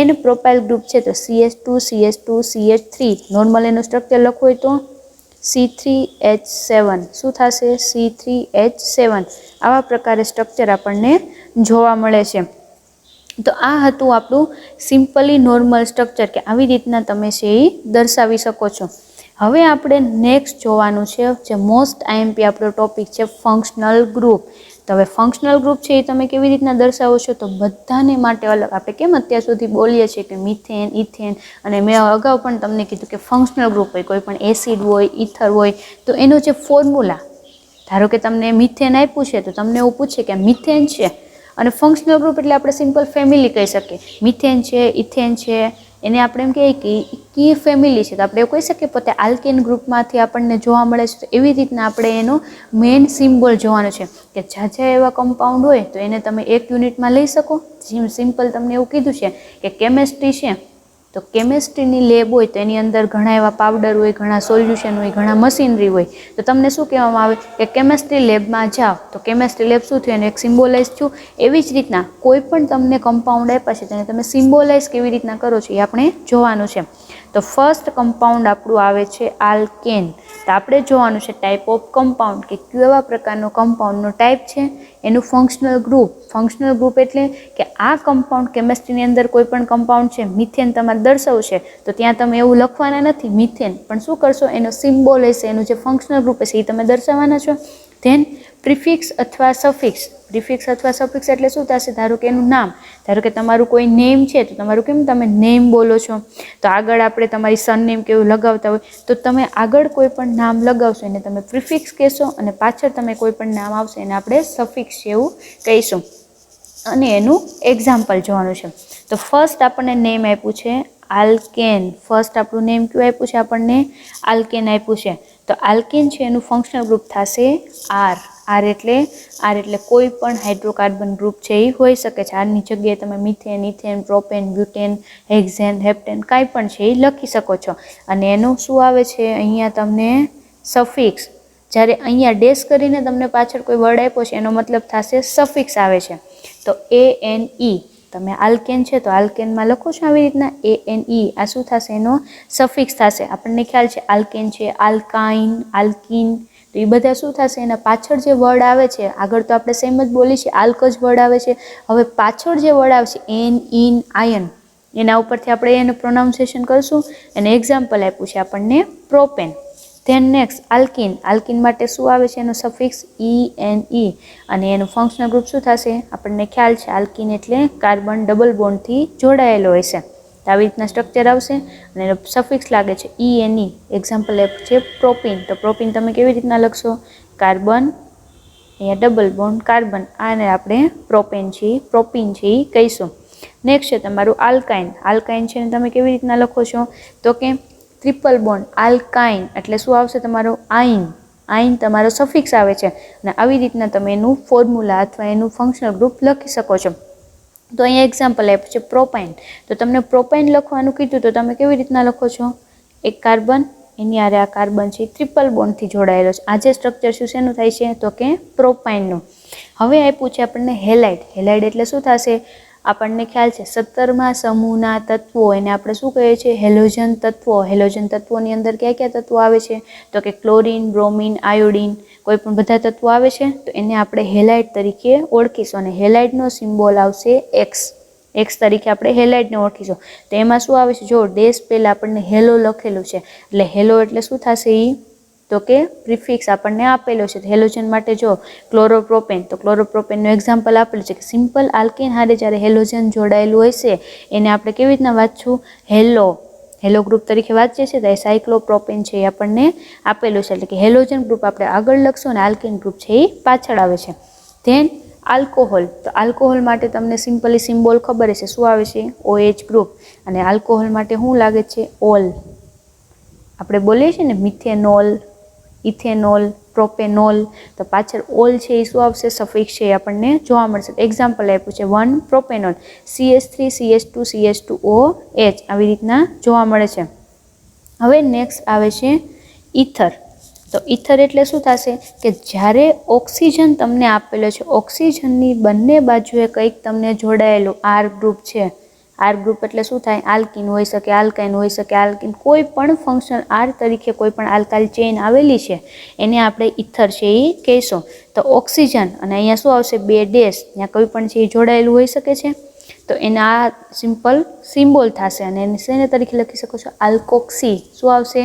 N પ્રોપાઇલ ગ્રુપ છે તો CH2, CH2, CH3. નોર્મલ એનું સ્ટ્રક્ચર લખવું હોય તો C3H7 શું થશે C3H7 આવા પ્રકારે સ્ટ્રક્ચર આપણને જોવા મળે છે. તો આ હતું આપણું સિમ્પલી નોર્મલ સ્ટ્રક્ચર કે આવી રીતના તમે છે એ દર્શાવી શકો છો. હવે આપણે નેક્સ્ટ જોવાનું છે જે મોસ્ટ આઈએમપી આપણો ટોપિક છે ફંક્શનલ ગ્રુપ. તો હવે ફંક્શનલ ગ્રુપ છે એ તમે કેવી રીતના દર્શાવો છો તો બધાને માટે અલગ. આપણે કેમ અત્યાર સુધી બોલીએ છીએ કે મિથેન ઇથેન અને મેં અગાઉ પણ તમને કીધું કે ફંક્શનલ ગ્રુપ હોય કોઈ પણ એસિડ હોય ઇથર હોય તો એનો જે ફોર્મ્યુલા ધારો કે તમને મિથેન આપ્યું છે તો તમને એવું પૂછે કે મિથેન છે અને ફંક્શનલ ગ્રુપ એટલે આપણે સિમ્પલ ફેમિલી કહી શકીએ. મિથેન છે ઇથેન છે એને આપણે એમ કહીએ કે કી ફેમિલી છે તો આપણે એવું કહી શકીએ પોતે આલ્કેન ગ્રુપમાંથી આપણને જોવા મળે છે. તો એવી રીતના આપણે એનો મેઇન સિમ્બોલ જોવાનો છે કે જ્યાં એવા કમ્પાઉન્ડ હોય તો એને તમે એક યુનિટમાં લઈ શકો. જેમ સિમ્પલ તમને એવું કીધું છે કે કેમેસ્ટ્રી છે તો કેમેસ્ટ્રીની લેબ હોય તો એની અંદર ઘણા એવા પાવડર હોય, ઘણા સોલ્યુશન હોય, ઘણા મશીનરી હોય તો તમને શું કહેવામાં આવે કે કેમેસ્ટ્રી લેબમાં જાઓ તો કેમેસ્ટ્રી લેબ શું થયું એને એક સિમ્બોલાઇઝ થયું. એવી જ રીતના કોઈ પણ તમને કમ્પાઉન્ડ આપ્યા છે તેને તમે સિમ્બોલાઇઝ કેવી રીતના કરો છો એ આપણે જોવાનું છે. તો ફર્સ્ટ કમ્પાઉન્ડ આપણું આવે છે આલ્કેન. તો આપણે જોવાનું છે ટાઈપ ઓફ કમ્પાઉન્ડ કે કેવા પ્રકારનો કમ્પાઉન્ડનો ટાઈપ છે, એનું ફંક્શનલ ગ્રુપ. ફંક્શનલ ગ્રુપ એટલે કે આ કમ્પાઉન્ડ કેમેસ્ટ્રીની અંદર કોઈ પણ કમ્પાઉન્ડ છે મિથેન તમારે દર્શાવવું છે તો ત્યાં તમે એવું લખવાના નથી મિથેન, પણ શું કરશો એનો સિમ્બોલ હશે, એનું જે ફંક્શનલ ગ્રુપ હશે એ તમે દર્શાવવાના છો. ધેન પ્રિફિક્સ અથવા સફિક્સ. પ્રિફિક્સ અથવા સફિક્સ એટલે શું થશે ધારો કે એનું નામ, ધારો કે તમારું કોઈ નેમ છે તો તમારું કેમ તમે નેમ બોલો છો તો આગળ આપણે તમારી સરનેમ કેવું લગાવતા હોય તો તમે આગળ કોઈ પણ નામ લગાવશો એને તમે પ્રિફિક્સ કહેશો અને પાછળ તમે કોઈ પણ નામ આવશે એને આપણે સફિક્સ એવું કહીશું. અને એનું એક્ઝામ્પલ જોવાનું છે. તો ફર્સ્ટ આપણને નેમ આપ્યું છે આલ્કેન. ફર્સ્ટ આપણું નેમ કયું આપ્યું છે આપણને આલ્કેન આપ્યું છે. તો આલ્કેન છે એનું ફંક્શનલ ગ્રુપ થશે આર. આર એટલે કોઈ પણ હાઇડ્રોકાર્બન ગ્રુપ છે એ હોઈ શકે છે. આરની જગ્યાએ તમે methane ethane propane butane hexane heptane કાંઈ પણ છે એ લખી શકો છો. અને એનું શું આવે છે અહીંયા તમને સફિક્સ. જ્યારે અહીંયા ડેશ કરીને તમને પાછળ કોઈ વર્ડ આપ્યો છે એનો મતલબ થશે સફિક્સ આવે છે. તો ANE તમે આલ્કેન છે તો આલ્કેનમાં લખો છો આવી રીતના ANE. આ શું થશે એનો સફિક્સ થશે. આપણને ખ્યાલ છે આલ્કેન છે, આલ્કાઇન, આલ્કિન તો એ બધા શું થશે એના પાછળ જે વર્ડ આવે છે આગળ તો આપણે સેમ જ બોલી છે આલ્ક જ વર્ડ આવે છે. હવે પાછળ જે વર્ડ આવશે એન ઇન આયન એના ઉપરથી આપણે એનું પ્રોનાઉન્સિએશન કરશું અને એક્ઝામ્પલ આપ્યું છે આપણને propane. Than next alkyne. Alkyne માટે શું આવે છે એનો સફિક્સ ENE અને એનું ફંક્શનલ ગ્રુપ શું થશે આપણને ખ્યાલ છે આલ્કિન એટલે કાર્બન ડબલ બોન્ડથી જોડાયેલો હશે. તો આવી રીતના સ્ટ્રક્ચર આવશે અને એનો સફિક્સ લાગે છે ENE. એક્ઝામ્પલ આપ્યું છે પ્રોપિન. તો પ્રોપિન તમે કેવી રીતના લખશો કાર્બન અહીંયા ડબલ બોન્ડ કાર્બન આને આપણે પ્રોપેન છે પ્રોપિન છે એ કહીશું. નેક્સ્ટ છે તમારું આલ્કાઇન. આલ્કાઇન છે ને તમે કેવી રીતના લખો છો તો કે ટ્રિપલ બોન્ડ આલ્કાઇન એટલે શું આવશે તમારો આઇન. આઇન તમારો સફિક્સ આવે છે અને આવી રીતના તમે એનું ફોર્મ્યુલા અથવા એનું ફંક્શનલ ગ્રુપ લખી શકો છો. તો અહીંયા એક્ઝામ્પલ આપ્યું છે પ્રોપાઇન. તો તમને પ્રોપાઇન લખવાનું કીધું તો તમે કેવી રીતના લખો છો એક કાર્બન એની આરે આ કાર્બન છે ટ્રિપલ બોન્ડથી જોડાયેલો છે. આ જે સ્ટ્રક્ચર શું શેનું થાય છે તો કે પ્રોપાઇનનું. હવે આપ્યું છે આપણને હેલાઇડ. હેલાઇડ એટલે શું થશે આપણને ખ્યાલ છે 17મા સમૂહના તત્વો એને આપણે શું કહીએ છીએ હેલોજન તત્વો. હેલોજન તત્વોની અંદર કયા કયા તત્વો આવે છે તો કે ક્લોરીન, બ્રોમિન, આયોડિન કોઈ પણ બધા તત્વો આવે છે તો એને આપણે હેલાઇડ તરીકે ઓળખીશું અને હેલાઇડનો સિમ્બોલ આવશે X. X તરીકે આપણે હેલાઇડને ઓળખીશું. તો એમાં શું આવે છે જો ડેશ પહેલાં આપણને હેલો લખેલું છે એટલે હેલો એટલે શું થશે એ તો કે પ્રિફિક્સ આપણને આપેલો છે. હેલોજન માટે જો ક્લોરોપ્રોપેન તો ક્લોરોપ્રોપેનનું એક્ઝામ્પલ આપેલું છે કે સિમ્પલ આલ્કેન હારે જ્યારે હેલોજન જોડાયેલું હશે એને આપણે કેવી રીતના વાંચશું હેલો ગ્રુપ તરીકે વાંચીએ છીએ તો એ સાયક્લોપ્રોપેન છે એ આપણને આપેલું છે. એટલે કે હેલોજન ગ્રુપ આપણે આગળ લખશું અને આલ્કેન ગ્રુપ છે એ પાછળ આવે છે. Than alcohol. તો આલ્કોહોલ માટે તમને સિમ્પલી સિમ્બોલ ખબર હશે શું આવે છે OH ગ્રુપ અને આલ્કોહોલ માટે શું લાગે છે ઓલ. આપણે બોલીએ છીએ ને મિથેનોલ ઇથેનોલ પ્રોપેનોલ તો પાછળ ઓલ છે એ શું આવશે સફિક્સ છે એ આપણને જોવા મળશે. એક્ઝામ્પલ આપ્યું છે 1 પ્રોપેનોલ CH3 CH2 CH2OH આવી રીતના જોવા મળે છે. હવે નેક્સ્ટ આવે છે ઇથર. તો ઇથર એટલે શું થશે કે જ્યારે ઓક્સિજન તમને આપેલો છે ઓક્સિજનની બંને બાજુએ કંઈક તમને જોડાયેલું R ગ્રુપ છે આર ગ્રુપ એટલે શું થાય? આલ્કિન હોઈ શકે, આલ્કાઇન હોઈ શકે, આલ્કિન કોઈ પણ ફંક્શનલ આર તરીકે કોઈ પણ આલ્કાઇલ ચેઇન આવેલી છે એને આપણે ઇથર છે એ કહેશું. તો ઓક્સિજન અને અહીંયા શું આવશે? 2 ડેશ, ત્યાં કોઈ પણ છે એ જોડાયેલું હોઈ શકે છે, તો એના આ સિમ્પલ સિમ્બોલ થશે અને એને શેને તરીકે લખી શકો છો? આલ્કોક્સી. શું આવશે?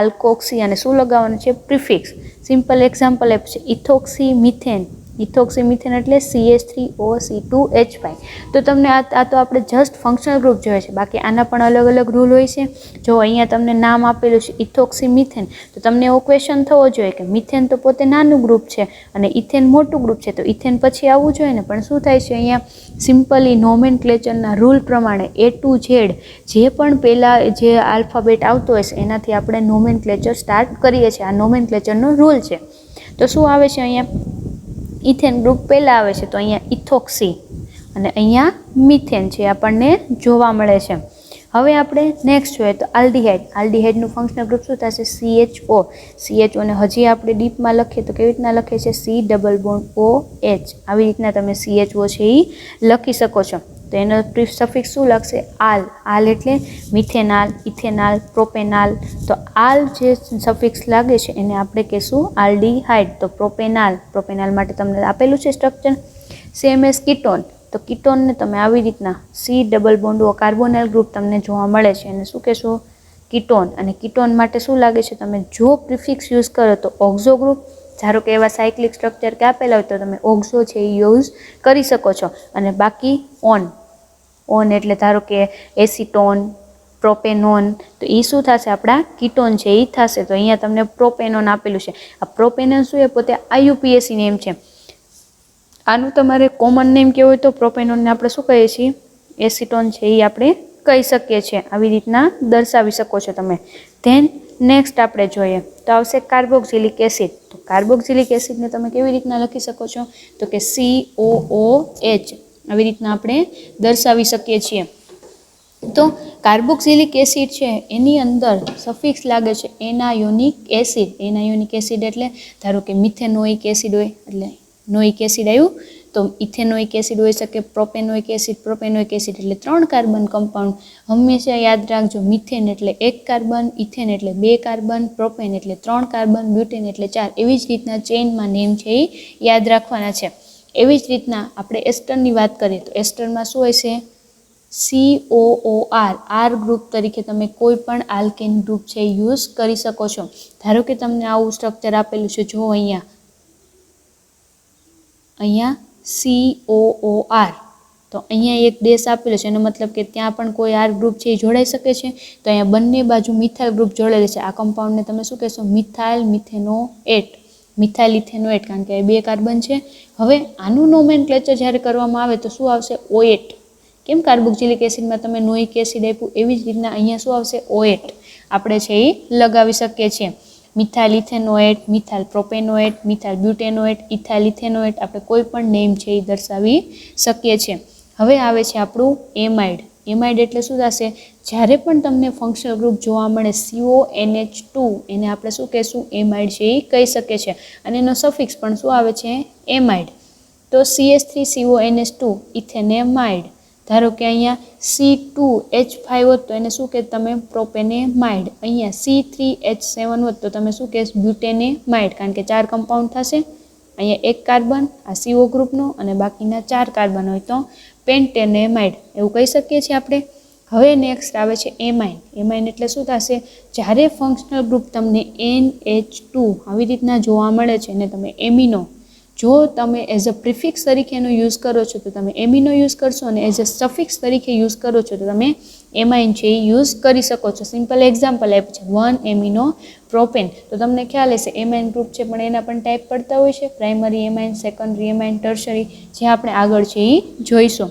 આલ્કોક્સી. અને શું લગાવવાનું છે? પ્રિફિક્સ. સિમ્પલ એક્ઝામ્પલ આપ્યું છે ઇથોક્સી મિથેન. ઇથોક્સી મિથેન એટલે CH3OC2H5. તો તમને આ તો આપણે જસ્ટ ફંક્શનલ ગ્રુપ જોઈએ છે, બાકી આના પણ અલગ અલગ રૂલ હોય છે. જો અહીંયા તમને નામ આપેલું છે ઇથોક્સી મિથેન, તો તમને એવો ક્વેશ્ચન થવો જોઈએ કે મિથેન તો પોતે નાનું ગ્રુપ છે અને ઇથેન મોટું ગ્રુપ છે, તો ઇથેન પછી આવવું જોઈએ ને. પણ શું થાય છે અહીંયા? સિમ્પલી નોમેનક્લેચરના રૂલ પ્રમાણે A to Z જે પણ પહેલાં જે આલ્ફાબેટ આવતો હોય છે એનાથી આપણે નોમેનક્લેચર સ્ટાર્ટ કરીએ છીએ. આ નોમેનક્લેચરનો રૂલ છે. તો શું આવે છે અહીંયા? ઇથેન ગ્રુપ પહેલાં આવે છે, તો અહીંયા ઇથોક્સી અને અહીંયા મિથેન છે આપણને જોવા મળે છે. હવે આપણે નેક્સ્ટ જોઈએ તો આલ્ડીહાઇડ. આલ્ડીહાઇડનું ફંક્શનલ ગ્રુપ શું થશે? CHO. CHO ને હજી આપણે ડીપમાં લખીએ તો કેવી રીતના લખીએ છીએ? C double bond OH. આવી રીતના તમે CHO છે એ લખી શકો છો. તો એનો સફિક્સ શું લાગશે? આલ. આલ એટલે મિથેનાલ, ઇથેનાલ, પ્રોપેનાલ. તો આલ જે સફિક્સ લાગે છે એને આપણે કહેશું આલ્ડીહાઇડ. તો પ્રોપેનાલ. પ્રોપેનાલ માટે તમને આપેલું છે સ્ટ્રક્ચર. Same as ketone. તો કીટોનને તમે આવી રીતના C double bond O carbonyl group તમને જોવા મળે છે એને શું કહેશો? કીટોન. અને કીટોન માટે શું લાગે છે? તમે જો પ્રિફિક્સ યુઝ કરો તો ઓક્ઝો ગ્રુપ. ધારો કે એવા સાયક્લિક સ્ટ્રક્ચર કે આપેલા હોય તો તમે ઓક્ઝો છે એ યુઝ કરી શકો છો. અને બાકી ઓન. ઓન એટલે ધારો કે એસિટોન, પ્રોપેનોન, તો એ શું થશે? આપણા કીટોન છે એ થશે. તો અહીંયા તમને પ્રોપેનોન આપેલું છે. આ પ્રોપેનોન શું એ પોતે IUPAC નેમ છે. આનું તમારે કોમન નેમ કેવું હોય તો પ્રોપેનોનને આપણે શું કહીએ છીએ? એસિટોન છે એ આપણે કહી શકીએ છીએ. આવી રીતના દર્શાવી શકો છો તમે. ધેન નેક્સ્ટ આપણે જોઈએ તો આવશે કાર્બોક્સિલિક એસિડ. તો કાર્બોક્સિલિક એસિડને તમે કેવી રીતના લખી શકો છો? તો કે COOH. આવી રીતના આપણે દર્શાવી શકીએ છીએ. તો કાર્બોક્સિલિક એસિડ છે એની અંદર સફિક્સ લાગે છે એનાયોનિક એસિડ. એનાયોનિક એસિડ એટલે ધારો કે મિથેનોઇક એસિડ હોય એટલે નોઇક એસિડ આવ્યું, તો ઇથેનોઇક એસિડ હોઈ શકે, પ્રોપેનોઇક એસિડ, પ્રોપેનોઇક એસિડ એટલે 3 કાર્બન કમ્પાઉન્ડ. હંમેશા યાદ રાખજો, મિથેન એટલે 1 કાર્બન, ઇથેન એટલે 2 કાર્બન, પ્રોપેન એટલે 3 કાર્બન, બ્યુટેન એટલે 4. એવી જ રીતના ચેઇનમાં નેમ છે એ યાદ રાખવાના છે. એવી જ રીતના આપણે એસ્ટરની વાત કરીએ તો એસ્ટરમાં શું હોય છે? COOR. આર ગ્રુપ તરીકે તમે કોઈ પણ આલ્કેન ગ્રુપ છે યુઝ કરી શકો છો. ધારો કે તમને આવું સ્ટ્રક્ચર આપેલું છે, જો અહીંયા COOR, તો અહીંયા એક ડેશ આપેલો છે, એનો મતલબ કે ત્યાં પણ કોઈ આર ગ્રુપ છે એ જોડાઈ શકે છે. તો અહીંયા બંને બાજુ મિથાઇલ ગ્રુપ જોડેલું છે. આ કમ્પાઉન્ડને તમે શું કહેશો? મિથાઇલ મિથેનોએટ. મિથાઇલ ઇથેનોએટ, કારણ કે 2 કાર્બન છે. હવે આનું નોમેનક્લેચર જ્યારે કરવામાં આવે તો શું આવશે? OET. કેમ કાર્બોક્સિલિક એસિડમાં તમે નોઇક એસિડ આપ્યું, એવી જ રીતના અહીંયા શું આવશે? OET આપણે છે એ લગાવી શકીએ છીએ. Methyl ethanoate, methyl propanoate, methyl butanoate, ethyl ethanoate, આપણે કોઈ પણ નેમ છે એ દર્શાવી શકીએ છીએ. હવે આવે છે આપણું એમાઇડ. એમાઇડ એટલે શું થશે? જ્યારે પણ તમને ફંક્શનલ ગ્રુપ જોવા મળે CONH2, એને આપણે શું કહેશું? એમાઇડ છે એ કહી શકીએ છીએ. અને એનો સફિક્સ પણ શું આવે છે? એમાઇડ. તો CH3CONH2 ઇથેનેમાઇડ. ધારો કે અહીંયા C2H5 હોત તો એને શું કહે? તમે પ્રોપેનેમાઇડ. અહીંયા C3H7 હોત તો તમે શું કહેશ? બ્યુટેનેમાઇડ, કારણ કે 4 કમ્પાઉન્ડ થશે. અહીંયા 1 કાર્બન આ CO ગ્રુપનો અને બાકીના 4 કાર્બન હોય તો પેન્ટેનેમાઇડ એવું કહી શકીએ છીએ આપણે. હવે નેક્સ્ટ આવે છે એમાઇન. એમાઇન એટલે શું થશે? જ્યારે ફંક્શનલ ગ્રુપ તમને NH2 આવી રીતના જોવા મળે છે અને તમે એમિનો, જો તમે એઝ અ પ્રિફિક્સ તરીકે એનો યુઝ કરો છો તો તમે એમિનો યુઝ કરશો, અને એઝ અ સફિક્સ તરીકે યુઝ કરો છો તો તમે એમાઇન છે એ યુઝ કરી શકો છો. સિમ્પલ એક્ઝામ્પલ આપ્યું છે 1 એમિનો પ્રોપેન. તો તમને ખ્યાલ હશે એમાઇન ગ્રુપ છે પણ એના પણ ટાઈપ પડતા હોય છે, primary amine, secondary amine, tertiary, જે આપણે આગળ છે એ જોઈશું.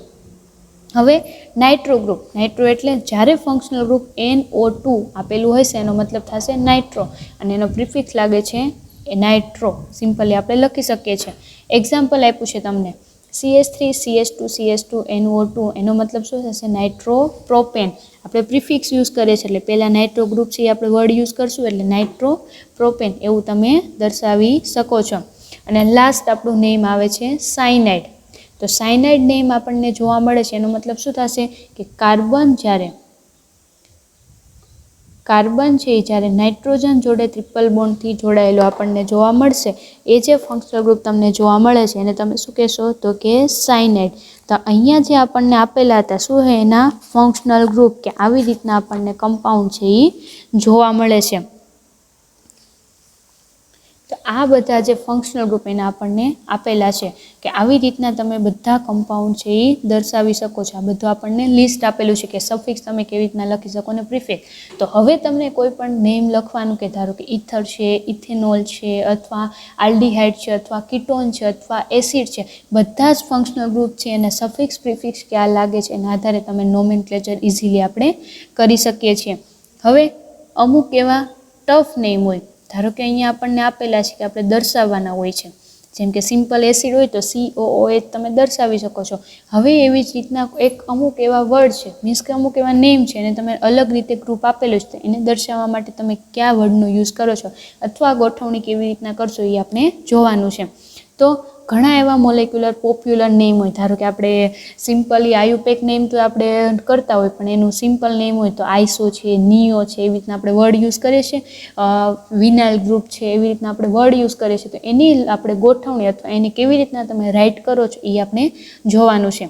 હવે નાઇટ્રો ગ્રુપ. નાઇટ્રો એટલે જ્યારે ફંક્શનલ ગ્રુપ NO2 આપેલું હોય છે એનો મતલબ થશે નાઇટ્રો, અને એનો પ્રિફિક્સ લાગે છે એ નાઇટ્રો. સિમ્પલી આપણે લખી શકીએ છીએ. એક્ઝામ્પલ આપ્યું છે તમને CH3CH2CH2NO2, એનો મતલબ શું થશે? Nitro propane. આપણે પ્રિફિક્સ યુઝ કરીએ છીએ એટલે પહેલાં નાઇટ્રો ગ્રુપ છે એ આપણે વર્ડ યુઝ કરશું એટલે નાઇટ્રો પ્રોપેન એવું તમે દર્શાવી શકો છો. અને લાસ્ટ આપણું નેમ આવે છે સાયનાઇડ. તો સાયનાઇડ નેમ આપણને જોવા મળે છે એનો મતલબ શું થશે કે કાર્બન છે જ્યારે નાઇટ્રોજન જોડે ટ્રિપલ બોન્ડથી જોડાયેલો આપણને જોવા મળશે એ જે ફંક્શનલ ગ્રુપ તમને જોવા મળે છે એને તમે શું કહેશો તો કે સાયનાઇડ. તો અહીંયા જે આપણને આપેલા હતા શું છે એના ફંક્શનલ ગ્રુપ કે આવી રીતના આપણને કમ્પાઉન્ડ છે એ જોવા મળે છે. તો આ બધા જે ફંક્શનલ ગ્રુપ એના આપણને આપેલા છે કે આવી રીતના તમે બધા કમ્પાઉન્ડ છે એ દર્શાવી શકો છો. આ બધું આપણને લિસ્ટ આપેલું છે કે સફિક્સ તમે કેવી રીતના લખી શકો ને પ્રિફિક્સ. તો હવે તમને કોઈ પણ નેમ લખવાનું કે ધારો કે ઇથર છે, ઇથેનોલ છે, અથવા આલ્ડીહાઇડ છે, અથવા કીટોન છે, અથવા એસિડ છે, બધા જ ફંક્શનલ ગ્રુપ છે અને સફિક્સ પ્રિફિક્સ ક્યાં લાગે છે એના આધારે તમે નોમેનક્લેચર ઇઝીલી આપણે કરી શકીએ છીએ. હવે અમુક એવા ટફ નેમ હોય, ધારો કે અહીંયા આપણને આપેલા છે કે આપણે દર્શાવવાના હોય છે, જેમ કે સિમ્પલ એસિડ હોય તો COOH તમે દર્શાવી શકો છો. હવે એવી જ રીતના અમુક એવા વર્ડ છે, મીન્સ કે અમુક એવા નેમ છે અને તમે અલગ રીતે ગ્રુપ આપેલું છે, એને દર્શાવવા માટે તમે કયા વર્ડનો યુઝ કરો છો અથવા ગોઠવણી કેવી રીતના કરશો એ આપણે જોવાનું છે. તો ઘણા એવા મોલેક્યુલર પોપ્યુલર નેમ હોય, ધારો કે આપણે સિમ્પલી આયુપેક નેમ તો આપણે કરતા હોય પણ એનું સિમ્પલ નેમ હોય તો આઈસો છે, નિયો છે, એવી રીતના આપણે વર્ડ યુઝ કરીએ છીએ. વિનાઇલ ગ્રુપ છે, એવી રીતના આપણે વર્ડ યુઝ કરીએ છીએ. તો એની આપણે ગોઠવણી અથવા એને કેવી રીતના તમે રાઇટ કરો છો એ આપણે જોવાનું છે.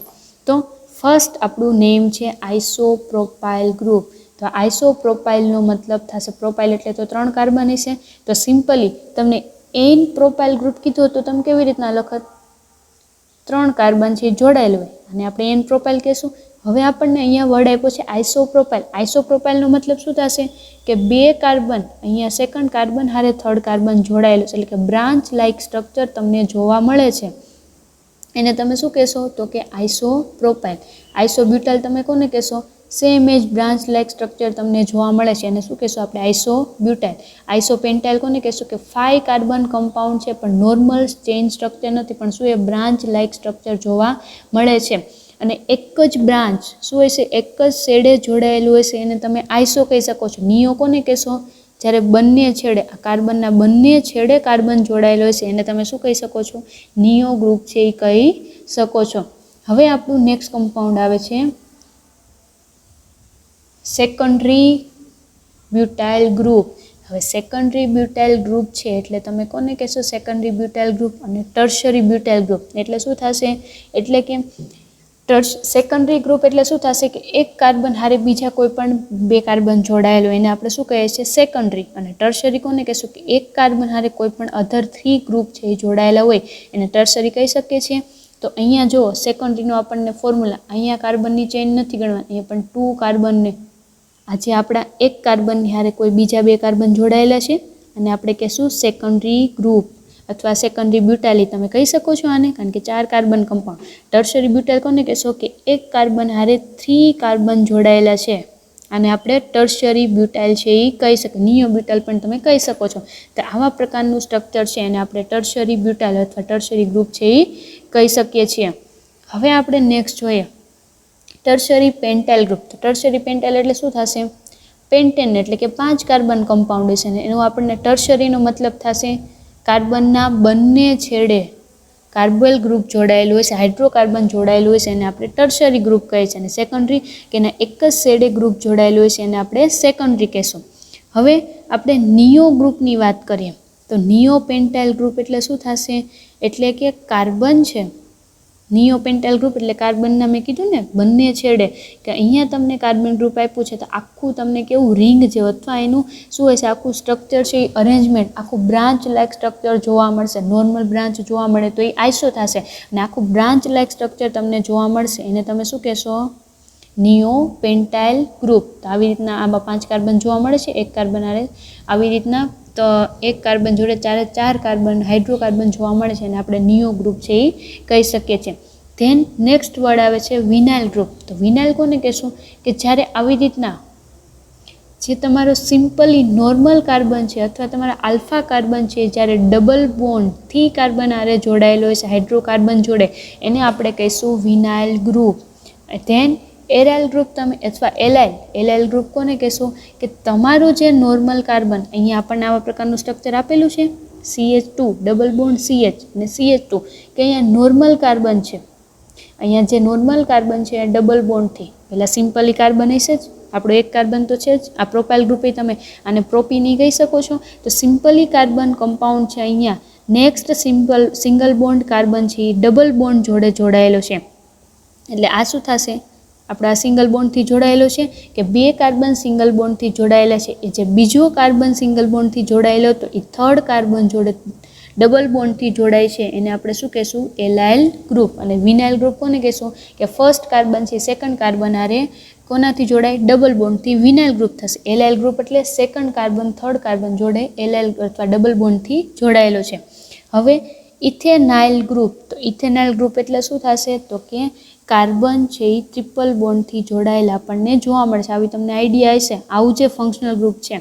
તો ફર્સ્ટ આપણું નેમ છે આઇસોપ્રોપાઇલ ગ્રુપ. તો આઇસોપ્રોપાઇલનો મતલબ થશે, પ્રોપાઇલ એટલે તો 3 કાર્બન હશે. તો સિમ્પલી તમને એન પ્રોપાઇલ ગ્રુપ કીધું તો તમે કેવી રીતના લખત? 3 કાર્બન છે જોડાયેલું હોય અને આપણે એન પ્રોપાઇલ કહેશું. હવે આપણને અહીંયા વર્ડ આપ્યો છે આઇસોપ્રોપાઇલ. આઇસોપ્રોપાઇલનો મતલબ શું થશે કે 2 કાર્બન, અહીંયા સેકન્ડ કાર્બન હારે થર્ડ કાર્બન જોડાયેલું છે, એટલે કે બ્રાન્ચ લાઇક સ્ટ્રક્ચર તમને જોવા મળે છે એને તમે શું કહેશો તો કે આઇસોપ્રોપાઇલ. આઇસોબ્યુટાઇલ તમે કોને કહેશો? સેમ એજ બ્રાન્ચ લાઇક સ્ટ્રક્ચર તમને જોવા મળે છે એને શું કહેશો આપણે? આઇસોબ્યુટાઇલ. આઇસોપેન્ટાઇલ કોને કહેશો કે 5 કાર્બન કમ્પાઉન્ડ છે પણ નોર્મલ ચેઇન સ્ટ્રક્ચર નથી, પણ શું એ બ્રાન્ચ લાઇક સ્ટ્રક્ચર જોવા મળે છે. અને એક જ બ્રાન્ચ શું હોય છે, એક જ શેડે જોડાયેલું હશે એને તમે આઇસો કહી શકો છો. નિયો કોને કહેશો? જ્યારે બંને છેડે કાર્બનના બંને છેડે કાર્બન જોડાયેલો હશે એને તમે શું કહી શકો છો? નિયો ગ્રુપ છે એ કહી શકો છો. હવે આપણું નેક્સ્ટ કમ્પાઉન્ડ આવે છે સેકન્ડરી બ્યુટાઇલ ગ્રુપ. હવે સેકન્ડરી બ્યુટાઇલ ગ્રુપ છે એટલે તમે કોને કહેશો સેકન્ડરી બ્યુટાઇલ ગ્રુપ? અને ટર્શરી બ્યુટાઇલ ગ્રુપ એટલે શું થશે? એટલે કે સેકન્ડરી ગ્રુપ એટલે શું થશે કે એક કાર્બન હારે બીજા કોઈ પણ 2 કાર્બન જોડાયેલો એને આપણે શું કહીએ છીએ? સેકન્ડરી. અને ટર્શરી કોને કહેશું કે એક કાર્બન હારે કોઈ પણ અધર 3 ગ્રુપ છે એ જોડાયેલા હોય એને ટર્શરી કહી શકીએ છીએ. તો અહીંયા જો સેકન્ડરીનો આપણને ફોર્મ્યુલા, અહીંયા કાર્બનની ચેઇન નથી ગણવાની, અહીંયા પણ 2 કાર્બનને આજે આપણા એક કાર્બનની હારે કોઈ બીજા 2 કાર્બન જોડાયેલા છે અને આપણે કહેશું સેકન્ડરી ગ્રુપ અથવા સેકન્ડરી બ્યુટાઇલ તમે કહી શકો છો આને, કારણ કે 4 કાર્બન કમ્પાઉન્ડ. ટર્શરી બ્યુટાઇલ કોને કહેશો કે એક કાર્બન હારે 3 કાર્બન જોડાયેલા છે અને આપણે ટર્શરી બ્યુટાઇલ છે એ કહી શકીએ. નિયો બ્યુટાઇલ પણ તમે કહી શકો છો. તો આવા પ્રકારનું સ્ટ્રક્ચર છે એને આપણે ટર્શરી બ્યુટાઇલ અથવા ટર્શરી ગ્રુપ છે એ કહી શકીએ છીએ. હવે આપણે નેક્સ્ટ જોઈએ ટર્શરી પેન્ટાઇલ ગ્રુપ. તો ટર્શરી પેન્ટાઇલ એટલે શું થશે? પેન્ટેન એટલે કે 5 કાર્બન કમ્પાઉન્ડ છે ને એનો આપણને ટર્શરીનો મતલબ થશે કાર્બનના બંને છેડે કાર્બોઇલ ગ્રુપ જોડાયેલું હશે, હાઇડ્રોકાર્બન જોડાયેલું હશે એને આપણે ટર્શરી ગ્રુપ કહે છે. અને સેકન્ડરી કે એના એક જ શેડે ગ્રુપ જોડાયેલું હશે એને આપણે સેકન્ડરી કહેશું. હવે આપણે નિયો ગ્રુપની વાત કરીએ તો નિયો પેન્ટાઇલ ગ્રુપ એટલે શું થશે? એટલે કે કાર્બન છે, નિયો પેન્ટાઇલ ગ્રુપ એટલે કાર્બનના મેં કીધું ને બંને છેડે કે અહીંયા તમને કાર્બન ગ્રુપ આપ્યું છે તો આખું તમને કેવું રિંગ જેવું અથવા એનું શું હોય છે આખું સ્ટ્રક્ચર છે એ અરેન્જમેન્ટ આખું બ્રાન્ચ લાઇક સ્ટ્રક્ચર જોવા મળશે. નોર્મલ બ્રાન્ચ જોવા મળે તો એ આઇસો થશે અને આખું બ્રાન્ચ લાઇક સ્ટ્રક્ચર તમને જોવા મળશે એને તમે શું કહેશો? Neo pentyl group. તો આવી રીતના આમાં 5 કાર્બન જોવા મળે છે, એક કાર્બન આરે આવી રીતના તો એક કાર્બન જોડે 4 કાર્બન હાઇડ્રોકાર્બન જોવા મળે છે અને આપણે નિયો ગ્રુપ છે એ કહી શકીએ છીએ. ધેન નેક્સ્ટ વર્ડ આવે છે વિનાઇલ ગ્રુપ. તો વિનાઇલ કોને કહેશું કે જ્યારે આવી રીતના જે તમારો સિમ્પલી નોર્મલ કાર્બન છે અથવા તમારા આલ્ફા કાર્બન છે જ્યારે ડબલ બોન્ડથી કાર્બન આરે જોડાયેલો હોય છે હાઇડ્રોકાર્બન જોડે એને આપણે કહીશું vinyl group. Then aryl group તમે અથવા એલાઇલ ગ્રુપ કોને કહેશો કે તમારું જે નોર્મલ કાર્બન અહીંયા આપણને આવા પ્રકારનું સ્ટ્રક્ચર આપેલું છે CH2 ડબલ બોન્ડ CH અને CH2 કે અહીંયા નોર્મલ કાર્બન છે અહીંયા જે નોર્મલ કાર્બન છે એ ડબલ બોન્ડથી પહેલાં સિમ્પલી કાર્બન હશે જ, આપણો એક કાર્બન તો છે જ, આ પ્રોપાઇલ ગ્રુપે તમે આને પ્રોપીની કહી શકો છો. તો સિમ્પલી કાર્બન કમ્પાઉન્ડ છે અહીંયા. નેક્સ્ટ સિંગલ બોન્ડ કાર્બન છે એ ડબલ બોન્ડ જોડે જોડાયેલો છે. એટલે આ શું થશે, આપણા સિંગલ બોન્ડથી જોડાયેલો છે કે બે કાર્બન સિંગલ બોન્ડથી જોડાયેલા છે. એ જે બીજો કાર્બન સિંગલ બોન્ડથી જોડાયેલો હતો એ થર્ડ કાર્બન જોડે ડબલ બોન્ડથી જોડાય છે, એને આપણે શું કહેશું, એલાઇલ ગ્રુપ. અને વિનાઇલ ગ્રુપ કોને કહેશું કે ફર્સ્ટ કાર્બન છે સેકન્ડ કાર્બન હારે કોનાથી જોડાય, ડબલ બોન્ડથી વિનાઇલ ગ્રુપ થશે. એલાઇલ ગ્રુપ એટલે સેકન્ડ કાર્બન થર્ડ કાર્બન જોડે એલાઇલ અથવા ડબલ બોન્ડથી જોડાયેલો છે. હવે ઇથેનાઇલ ગ્રુપ, તો ઇથેનાઇલ ગ્રુપ એટલે શું થશે, તો કે કાર્બન છે એ ટ્રિપલ બોન્ડથી જોડાયેલા આપણને જોવા મળશે. આવી તમને આઈડિયા હશે. આવું જે ફંક્શનલ ગ્રુપ છે,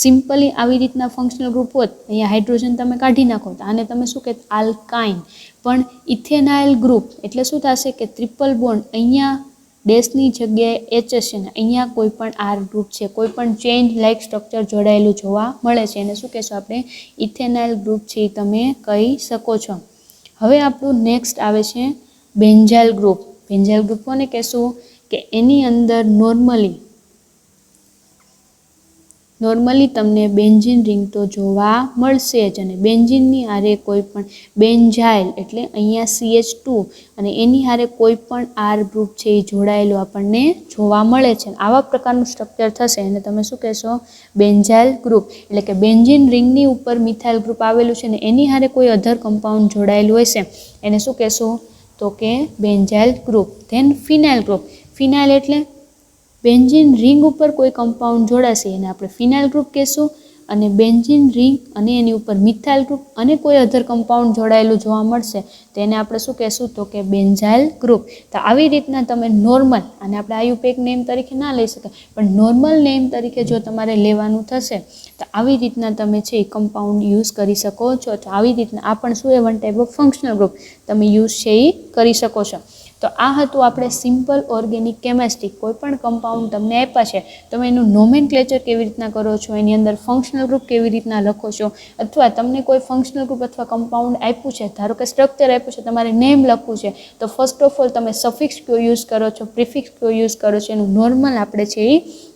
સિમ્પલી આવી રીતના ફંક્શનલ ગ્રુપ હોત, અહીંયા હાઇડ્રોજન તમે કાઢી નાખો તો આને તમે શું કહેતા, આલ્કાઇન. પણ ઇથેનાઇલ ગ્રુપ એટલે શું થશે કે ટ્રિપલ બોન્ડ, અહીંયા ડેશની જગ્યાએ એચ હશે ને અહીંયા કોઈ પણ આર ગ્રુપ છે, કોઈ પણ ચેઇન લાઇક સ્ટ્રક્ચર જોડાયેલું જોવા મળે છે. એને શું કહેશો આપણે, ઇથેનાઇલ ગ્રુપ છે એ તમે કહી શકો છો. હવે આપણું નેક્સ્ટ આવે છે બેન્ઝાઇલ ગ્રુપ. બેન્ઝાઇલ ગ્રુપ કોને કહેશું કે એની અંદર નોર્મલી તમને બેન્ઝીન રિંગ તો જોવા મળશે જ. અને બેન્ઝીનની હારે કોઈ પણ બેન્ઝાઇલ એટલે અહીંયા CH2 અને એની હારે કોઈ પણ આર ગ્રુપ છે એ જોડાયેલું આપણને જોવા મળે છે. આવા પ્રકારનું સ્ટ્રક્ચર થશે એને તમે શું કહેશો, બેન્ઝાઇલ ગ્રુપ. એટલે કે બેન્ઝીન રિંગની ઉપર મિથાઇલ ગ્રુપ આવેલું છે ને એની હારે કોઈ અધર કમ્પાઉન્ડ જોડાયેલું હશે, એને શું કહેશું, તો કે બેન્ઝાઇલ ગ્રુપ. ધેન ફિનાઇલ ગ્રુપ. ફિનાઇલ એટલે બેન્ઝીન રિંગ ઉપર કોઈ કમ્પાઉન્ડ જોડાશે એને આપણે ફિનાઇલ ગ્રુપ કહેશું. અને બેન્ઝીન રિંગ અને એની ઉપર મિથાઇલ ગ્રુપ અને કોઈ અધર કમ્પાઉન્ડ જોડાયેલું જોવા મળશે તો એને આપણે શું કહેશું, તો કે બેન્ઝાઇલ ગ્રુપ. તો આવી રીતના તમે નોર્મલ, અને આપણે આયુપેક નેમ તરીકે ના લઈ શકાય પણ નોર્મલ નેમ તરીકે જો તમારે લેવાનું થશે તો આવી રીતના તમે છે એ કમ્પાઉન્ડ યુઝ કરી શકો છો. તો આવી રીતના આ પણ શું એ one type of functional group તમે યુઝ છે એ કરી શકો છો. તો આ હતું આપણે સિમ્પલ ઓર્ગેનિક કેમેસ્ટ્રી. કોઈ પણ કમ્પાઉન્ડ તમને આપ્યા છે તમે એનું નોમેનક્લેચર કેવી રીતના કરો છો, એની અંદર ફંક્શનલ ગ્રુપ કેવી રીતના લખો છો, અથવા તમને કોઈ ફંક્શનલ ગ્રુપ અથવા કમ્પાઉન્ડ આપ્યું છે, ધારો કે સ્ટ્રક્ચર આપ્યું છે, તમારે નેમ લખવું છે, તો ફર્સ્ટ ઓફ ઓલ તમે સફિક્સ કયો યુઝ કરો છો, પ્રિફિક્સ કયો યુઝ કરો છો, એનું નોર્મલ આપણે છે એ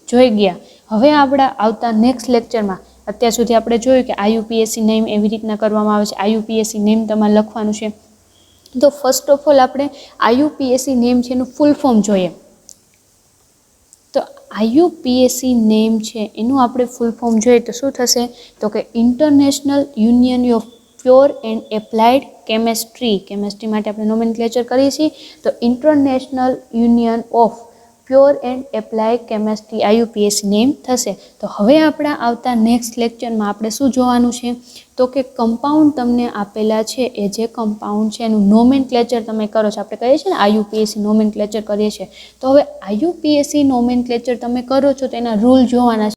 જોઈ ગયા. હવે આપણા આવતા નેક્સ્ટ લેક્ચરમાં અત્યાર સુધી આપણે જોયું કે IUPAC નેમ એવી રીતના કરવામાં આવે છે. IUPAC નેમ તમારે લખવાનું છે. તો ફર્સ્ટ ઓફ ઓલ આપણે IUPAC નેમ છે એનું ફૂલ ફોર્મ જોઈએ. તો IUPAC નેમ છે એનું આપણે ફૂલ ફોર્મ જોઈએ તો શું થશે, તો કે international union of pure and applied chemistry. Chemistry માટે આપણે નોમેનક્લેચર કરીએ છીએ તો international union of pure and applied chemistry IUPAC name થશે. તો હવે આપણા આવતા નેક્સ્ટ લેક્ચરમાં આપણે શું જોવાનું છે, તો કે કમ્પાઉન્ડ તમને આપેલા છે એ જે કમ્પાઉન્ડ છે એનું નોમેનક્લેચર તમે કરો છો. આપણે કહીએ છીએ ને IUPAC નોમેનક્લેચર કરીએ છીએ. તો હવે IUPAC નોમેનક્લેચર તમે કરો છો તો એના રૂલ જોવાના